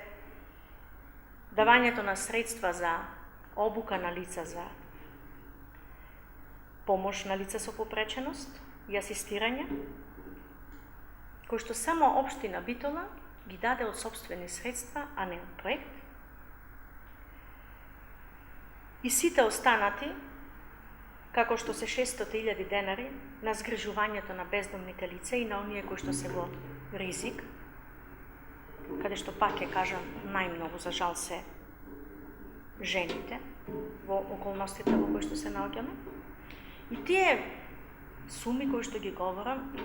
давањето на средства за обука на лица за помош на лица со попреченост и асистирање, кој што само општина Битола ги даде од сопствени средства, а не од проект. И сите останати, како што се 600.000 денари на згрижувањето на бездомните лица и на оние кои што се во ризик, каде што пак ќе кажам најмногу за жал се жените во околностите во кои што се наоѓаме. И тие суми кои што ги говорам,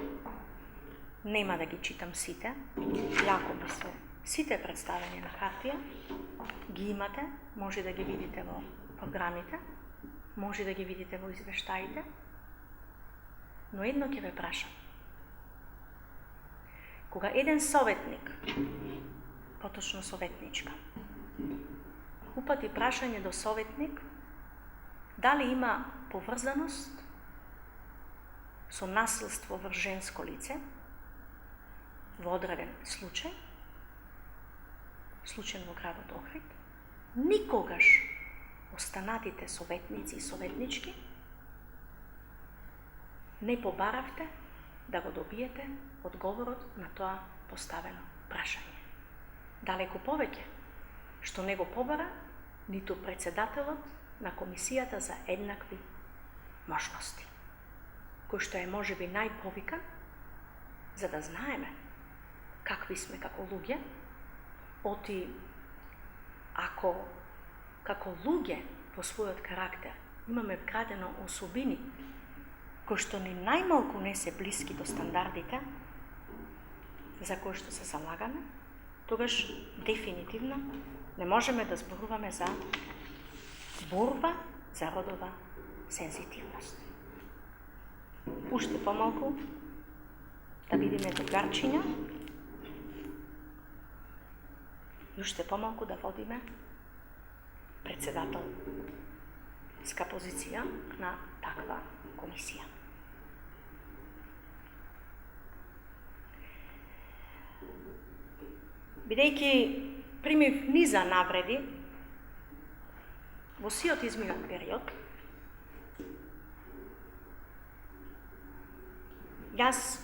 нема да ги читам сите, јако би се сите представени на хартија, ги имате, може да ги видите во програмите, може да ги видите во извештаите, но едно ќе ве прашам. Кога еден советник, поточно советничка, упати прашање до советник, дали има поврзаност со насилство врз женско лице во одреден случај во градот Охрид, никогаш останатите советници и советнички не побаравте да го добиете одговорот на тоа поставено прашање. Далеку повеќе, што не го побара ниту председателот на Комисијата за еднакви можности, кој што е можеби најповикан, за да знаеме какви сме како луѓе, оти ако како луѓе во својот карактер имаме вградено особини кои што ни најмалку не се блиски до стандардите за кои што се залагаме, тогаш дефинитивно не можеме да зборуваме за борба за родова сензитивност. Уште помалку да видиме другарчиња и уште помалку да водиме председателска позиција на таква комисија. Бидејќи примив низа навреди во сиот изминат период, јас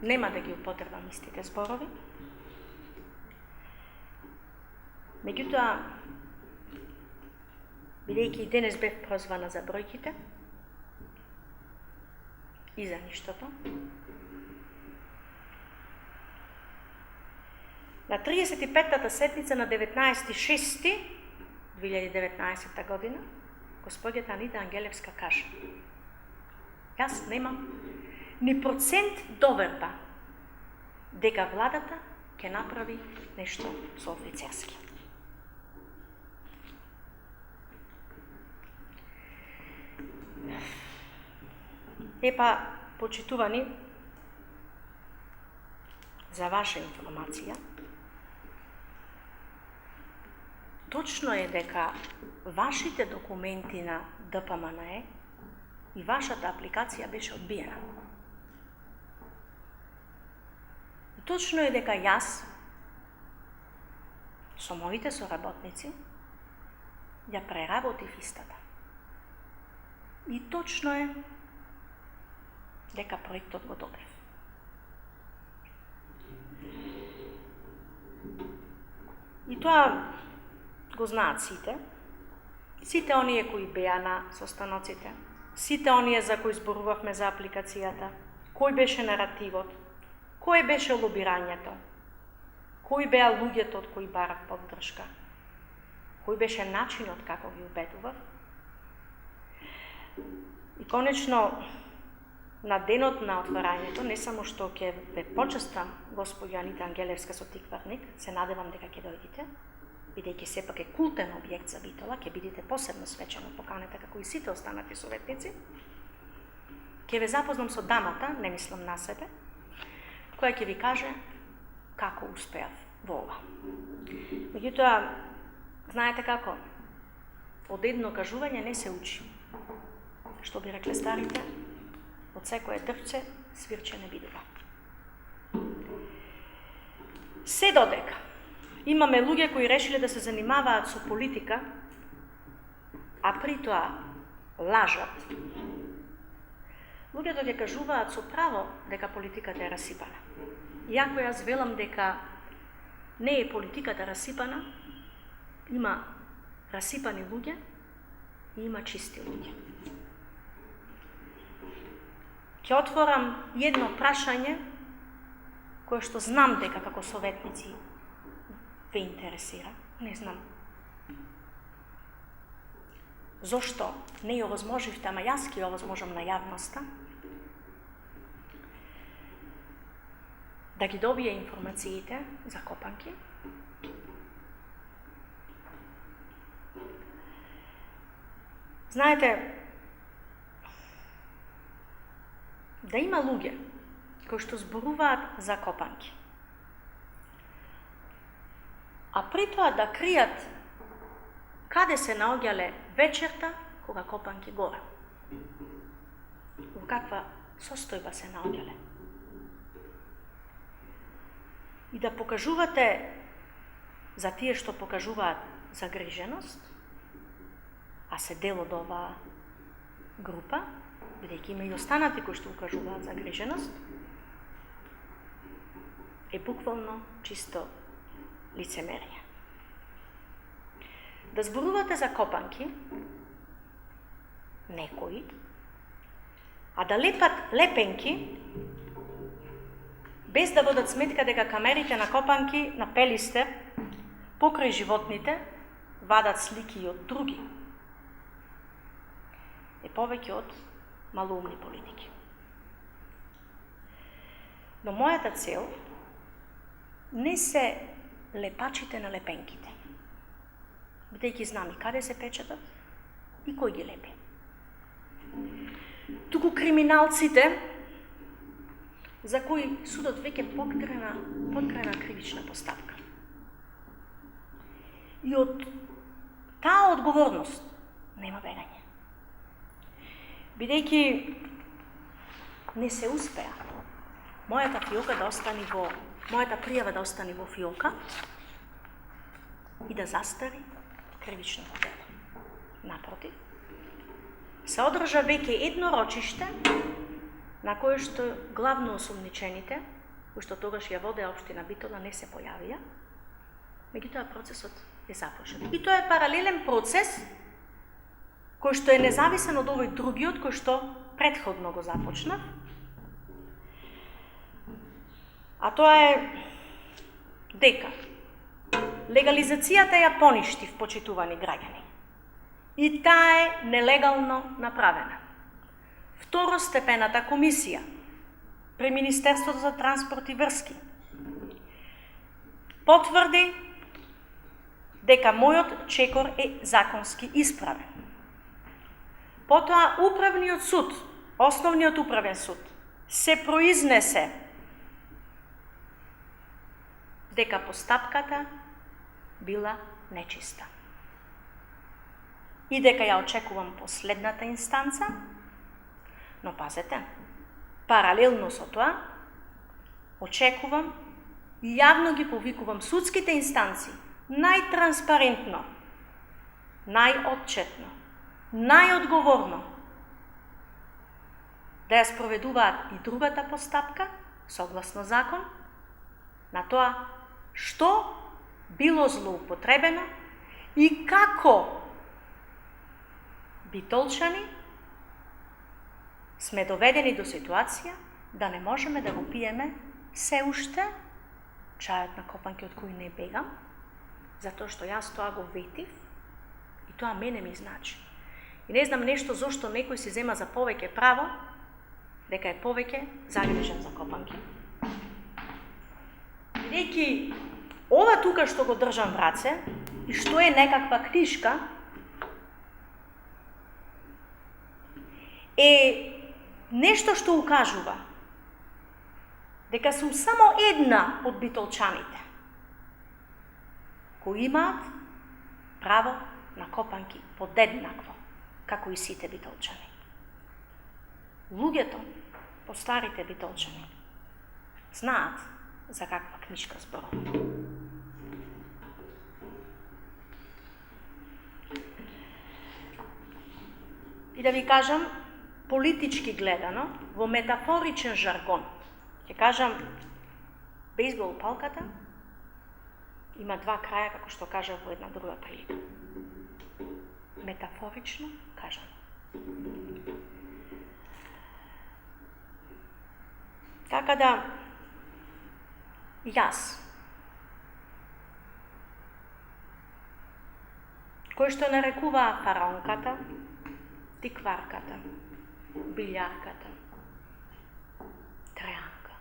нема да ги употребам истите зборови, меѓутоа, бидејќи денес бев прозвана за бројките и за ништото, на 35-та седница на 19.6.2019 година, господјата Анита Ангелевска каже: јас немам ни процент доверба дека владата ќе направи нешто со офицерски. Епа, почитувани, за ваша информација, точно е дека вашите документи на ДПМНЕ и вашата апликација беше одбиена. Точно е дека јас со моите соработници ја преработив истата. И точно е дека проектот го добив. И тоа го знаат сите. Сите оние кои беа на состаноците, сите оние за кои зборувавме за апликацијата, кој беше наративот, кој беше лобирањето, кои беа луѓето од кои барав поддршка, кој беше начинот како ги убедував. И конечно, на денот на отворањето, не само што ќе ве почестам господја Анита Ангелевска со Тикварник, се надевам дека ќе дојдете, бидејќи сепак е култен објект за Битола, ќе бидете посебно свечено поканета како и сите останати советници. Ќе ве запознам со дамата, не мислам на себе, која ќе ви каже како успеав во ова. Меѓутоа, знаете како? Од едно кажување не се учи. Што би рекле старите, од секое дрвче свирче не бидува. Се додека имаме луѓе кои решиле да се занимаваат со политика, а при тоа лажат, луѓето ќе кажуваат со право дека политиката е расипана. Иако јас велам дека не е политиката расипана, има расипани луѓе и има чисти луѓе. Ќе отворам едно прашање кое што знам дека како советници ве интересира. Не знам. Зошто не ја овозможивте, ама јас ќе ја овозможам на јавноста, да ги добие информациите за Копанки. Знаете, да има луѓе кои што зборуваат за Копанки, а при тоа да кријат каде се наоѓале вечерта кога Копанки гора. Во каква состојба се наоѓале. И да покажувате за тие што покажуваат загриженост, а се дел од оваа група, бидејќи има и останати кои што укажуваат загриженост, е буквално чисто лицемерие. Да зборувате за Копанки, некои, а да лепат лепенки, без да водат сметка дека камерите на Копанки на Пелистер, покрај животните, вадат слики од други, е повеќе од малоумни политики. Но мојата цел не се лепачите на лепенките, бидејќи знам и каде се печатат и кој ги лепи. Туку криминалците, за кои судот веќе подкрена кривична постапка. И од таа одговорност нема бегање. Бидејќи не се успеа мојата пријава да остане во фиока и да застари кривичното дело. Напротив, се одржа веќе едно рочиште на кое што главно осумничените, кои што тогаш ја водеа општина Битола, не се појавија, меѓутоа процесот е започнат. И тоа е паралелен процес кој што е независен од овој другиот, кој што претходно го започнав. А тоа е дека легализацијата ја поништив, почитувани граѓани. И таа е нелегално направена. Второстепената комисија при Министерството за транспорт и врски потврди дека мојот чекор е законски исправен. Потоа управниот суд, основниот управен суд, се произнесе дека постапката била нечиста. и дека ја очекувам последната инстанца, но пазете, паралелно со тоа, очекувам и јавно ги повикувам судските инстанции, најтранспарентно, најотчетно, најодговорно, да ја спроведуваат и другата постапка, согласно закон, на тоа што било злоупотребено и како битолчани сме доведени до ситуација да не можеме да го пиеме се уште чајот на Копанки од кој не бегам, затоа што јас тоа го ветив и тоа мене ми значи. И не знам нешто зошто некој си зема за повеќе право, дека е повеќе загрижен за Копанки. Бидејќи ова тука што го држам в раце и што е некаква книжка, е нешто што укажува дека сум само една од битолчаните кои имаат право на Копанки подеднакво, како и сите битолчани. Луѓето, постарите битолчани, знаат за каква книжка зборувам. И да ви кажам, политички гледано, во метафоричен жаргон, ќе кажам, бейсбол палката има два краја, како што кажа во една друга прилика. Метафорично кажам. Така да, јас, кој што нарекува фараонката, тикварката, билјарката, трајанка,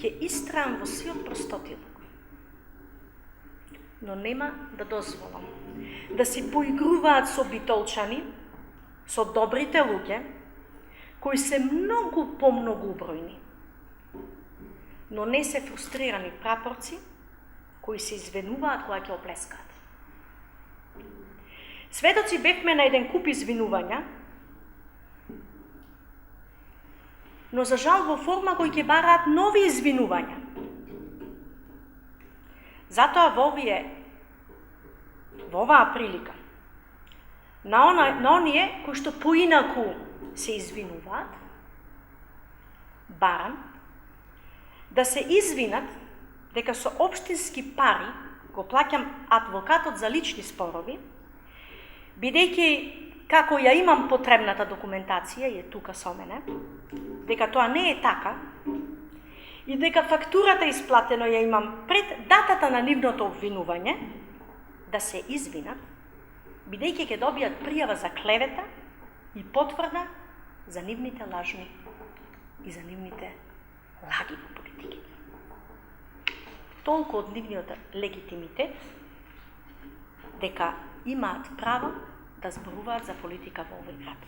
ќе истрам во сиот простотилук, но нема да дозволам да си поигруваат со битолчани, со добрите луѓе, кои се многу помногубројни, но не се фрустрирани прапорци, кои се извинуваат кога ќе оплескаат. Сведоци бевме на еден куп извинувања, но за жал во форма кои ќе бараат нови извинувања. Затоа во оваа прилика, на оние кои што поинаку се извинуваат, барам да се извинат дека со општински пари го плаќам адвокатот за лични спорови, бидејќи како ја имам потребната документација и е тука со мене, дека тоа не е така и дека фактурата исплатено ја имам пред датата на нивното обвинување, да се извинат, бидејќи ќе добијат пријава за клевета и потврда за нивните лажни и за нивните лаги во политиките. Толку од нивниот легитимитет дека имаат право да зборуваат за политика во овој град.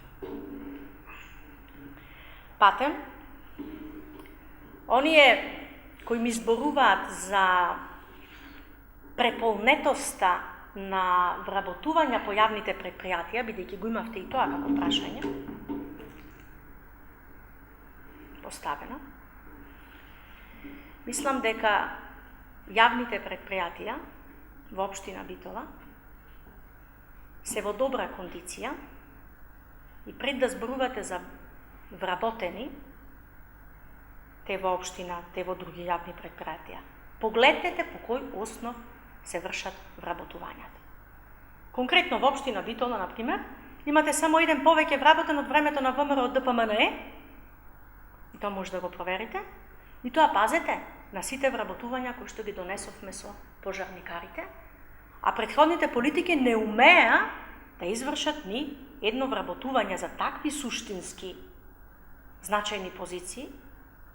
Патем, оние кои ми зборуваат за преполнетоста на вработување по јавните предпријатија, бидејќи го имавте и тоа како прашање поставено, мислам дека јавните предпријатија во општина Битола се во добра кондиција и пред да зборувате за вработени, те во општина, те во други јавни предпријатија, погледнете по кој основ се вршат вработувањата. Конкретно во општина Битола, например, имате само еден повеќе вработен од времето на ВМРО од ДПМНЕ, и тоа може да го проверите, и тоа пазете на сите вработувања кои што ги донесовме со пожарникарите, а претходните политики не умеа да извршат ни едно вработување за такви суштински значајни позиции,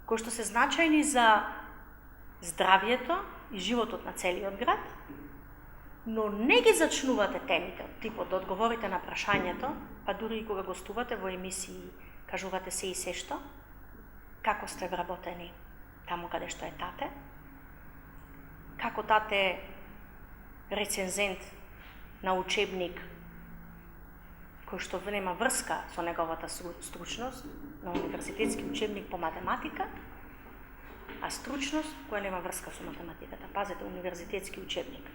кои што се значајни за здравието и животот на целиот град, но не ги зачнувате темите, типот да одговорите на прашањето, па дури и кога гостувате во емисии, кажувате се и се што, како сте вработени таму каде што е тате, како тате рецензент на учебник кој што нема врска со неговата стручност, на универзитетски учебник по математика, а стручност која нема врска со математиката. Пазете, универзитетски учебник.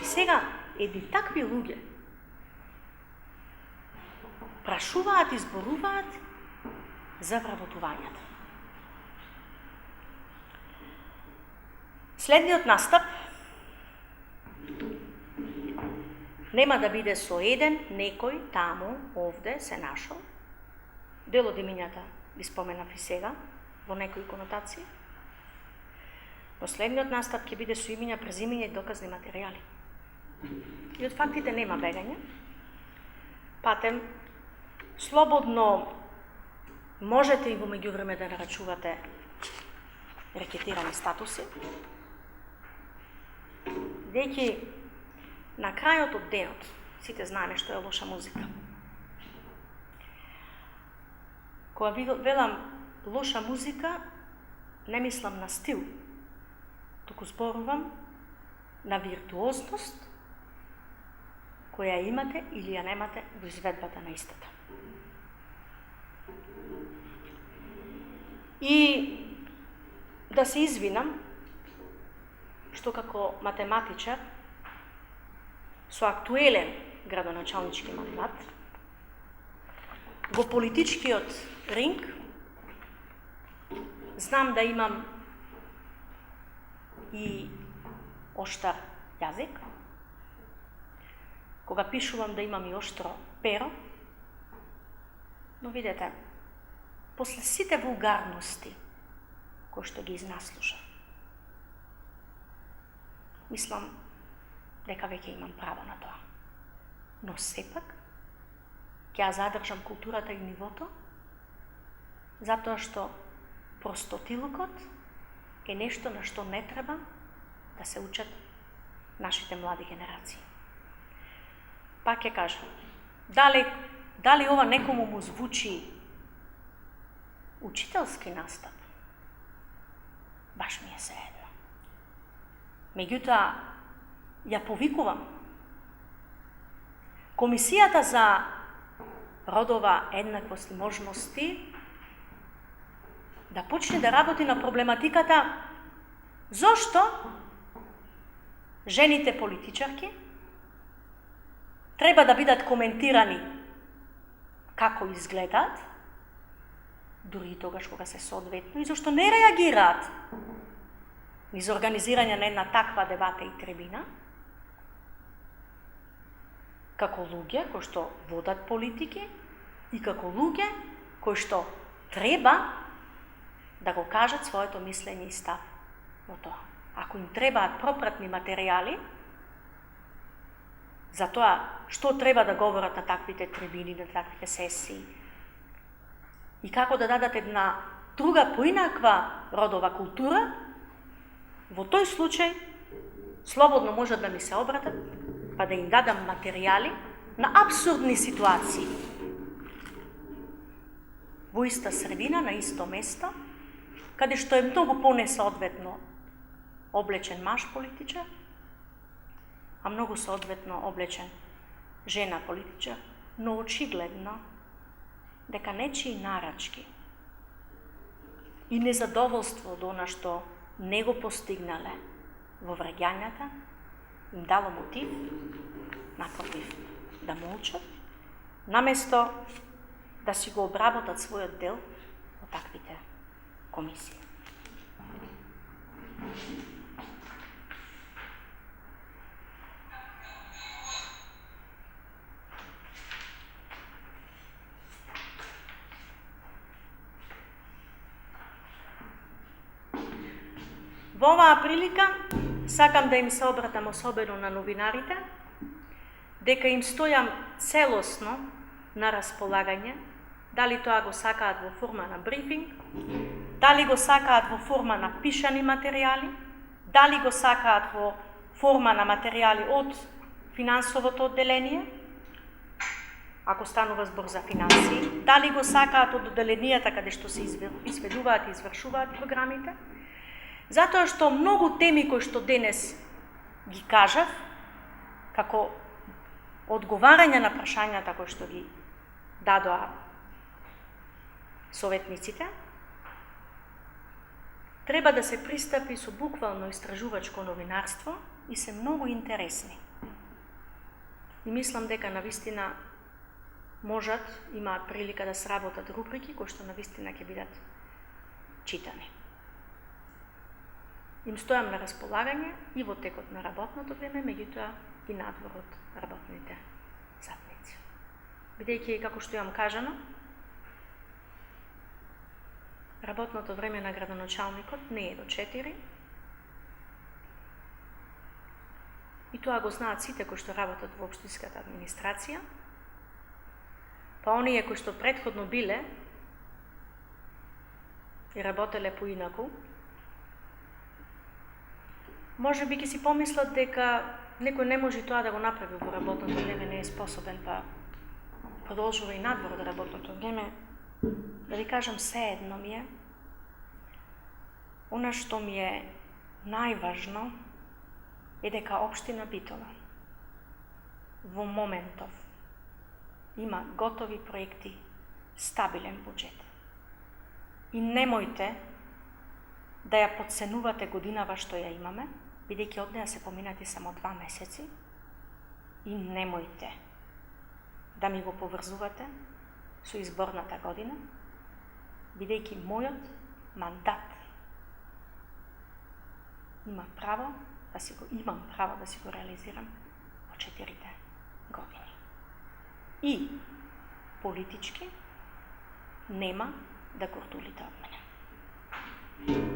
И сега, едни такви луѓе прашуваат и зборуваат за вработувањето. Следниот настап нема да биде со еден, некој, таму, овде, се нашол. Дел од имињата ги споменав и сега, во некои конотации. Но следниот настап ќе биде со имиња, презимиња и доказни материјали. И од фактите нема бегање. Патем, слободно можете и во меѓувреме да нарачувате рекетирани статуси, дејќи на крајот од денот сите знаеме што е лоша музика. Кога велам лоша музика, не мислам на стил, туку зборувам на виртуозност која имате или ја немате во изведбата на истата. И да се извинам, што како математичар со актуелен градоначалнички мандат во политичкиот ринг знам да имам и оштар јазик, кога пишувам да имам и оштро перо, но видете, после сите вулгарности кои што ги изнаслушав, мислам дека веќе имам право на тоа. Но сепак, ќе ја задржам културата и нивото, затоа што простотилукот е нешто на што не треба да се учат нашите млади генерации. Пак ќе кажам, дали ова некому му звучи учителски настап, баш ми е seедно. Меѓутоа, ја повикувам Комисијата за родова еднаквост и можности да почне да работи на проблематиката зошто жените политичарки треба да бидат коментирани како изгледаат, дури и тогаш кога се соодветно, и зашто не реагираат низ организирање на една таква дебата и трибина, како луѓе кои што водат политики и како луѓе кои што треба да го кажат своето мислење и став во тоа. Ако им требаат пропратни материјали за тоа што треба да говорат на таквите трибини, на таквите сесии, и како да дадат една друга поинаква родова култура, во тој случај слободно можат да ми се обратат, па да им дадам материјали на абсурдни ситуации. Во иста средина, на исто место, каде што е многу понесоодветно облечен маж политичар, а многу соодветно облечен жена политичар, но очигледно дека нечии нарачки и незадоволство од она што не го постигнале во враѓањата им дало мотив, напротив, да молчат, наместо да си го обработат својот дел во таквите комисии. Во оваа прилика сакам да им се обратам особено на новинарите, дека им стојам целосно на располагање, дали тоа го сакаат во форма на брифинг, дали го сакаат во форма на пишани материјали, дали го сакаат во форма на материјали од финансовото одделение, ако станува збор за финансии, дали го сакаат од одделенијата каде што се изведуваат и извршуваат програмите, затоа што многу теми кои што денес ги кажав, како одговарање на прашањата кои што ги дадоа советниците, треба да се пристапи со буквално истражувачко новинарство и се многу интересни. И мислам дека навистина можат, имаат прилика да сработат рубрики кои што навистина ќе бидат читани. Им стојам на располагање и во текот на работното време, меѓутоа и надвор од работните сатници. Бидејќи, како што имам кажано, работното време на градоначалникот не е до 4, и тоа го знаат сите кои што работат во општинската администрација, па оние кои што претходно биле и работеле поинаку, може би ќе си помислат дека некој не може тоа да го направи во работното време, не е способен, па продолжува и надвор од работното време. Да ви кажам, се едно ми е. Она што ми е најважно е дека општина Битола во моментов има готови проекти, стабилен буџет. И немојте да ја подценувате годинава што ја имаме, бидејќи од неја се поминати само 2 месеци, и немојте да ми го поврзувате со изборната година, бидејќи мојот мандат имам право да си го реализирам во 4 години. И политички нема да куртулите од мене.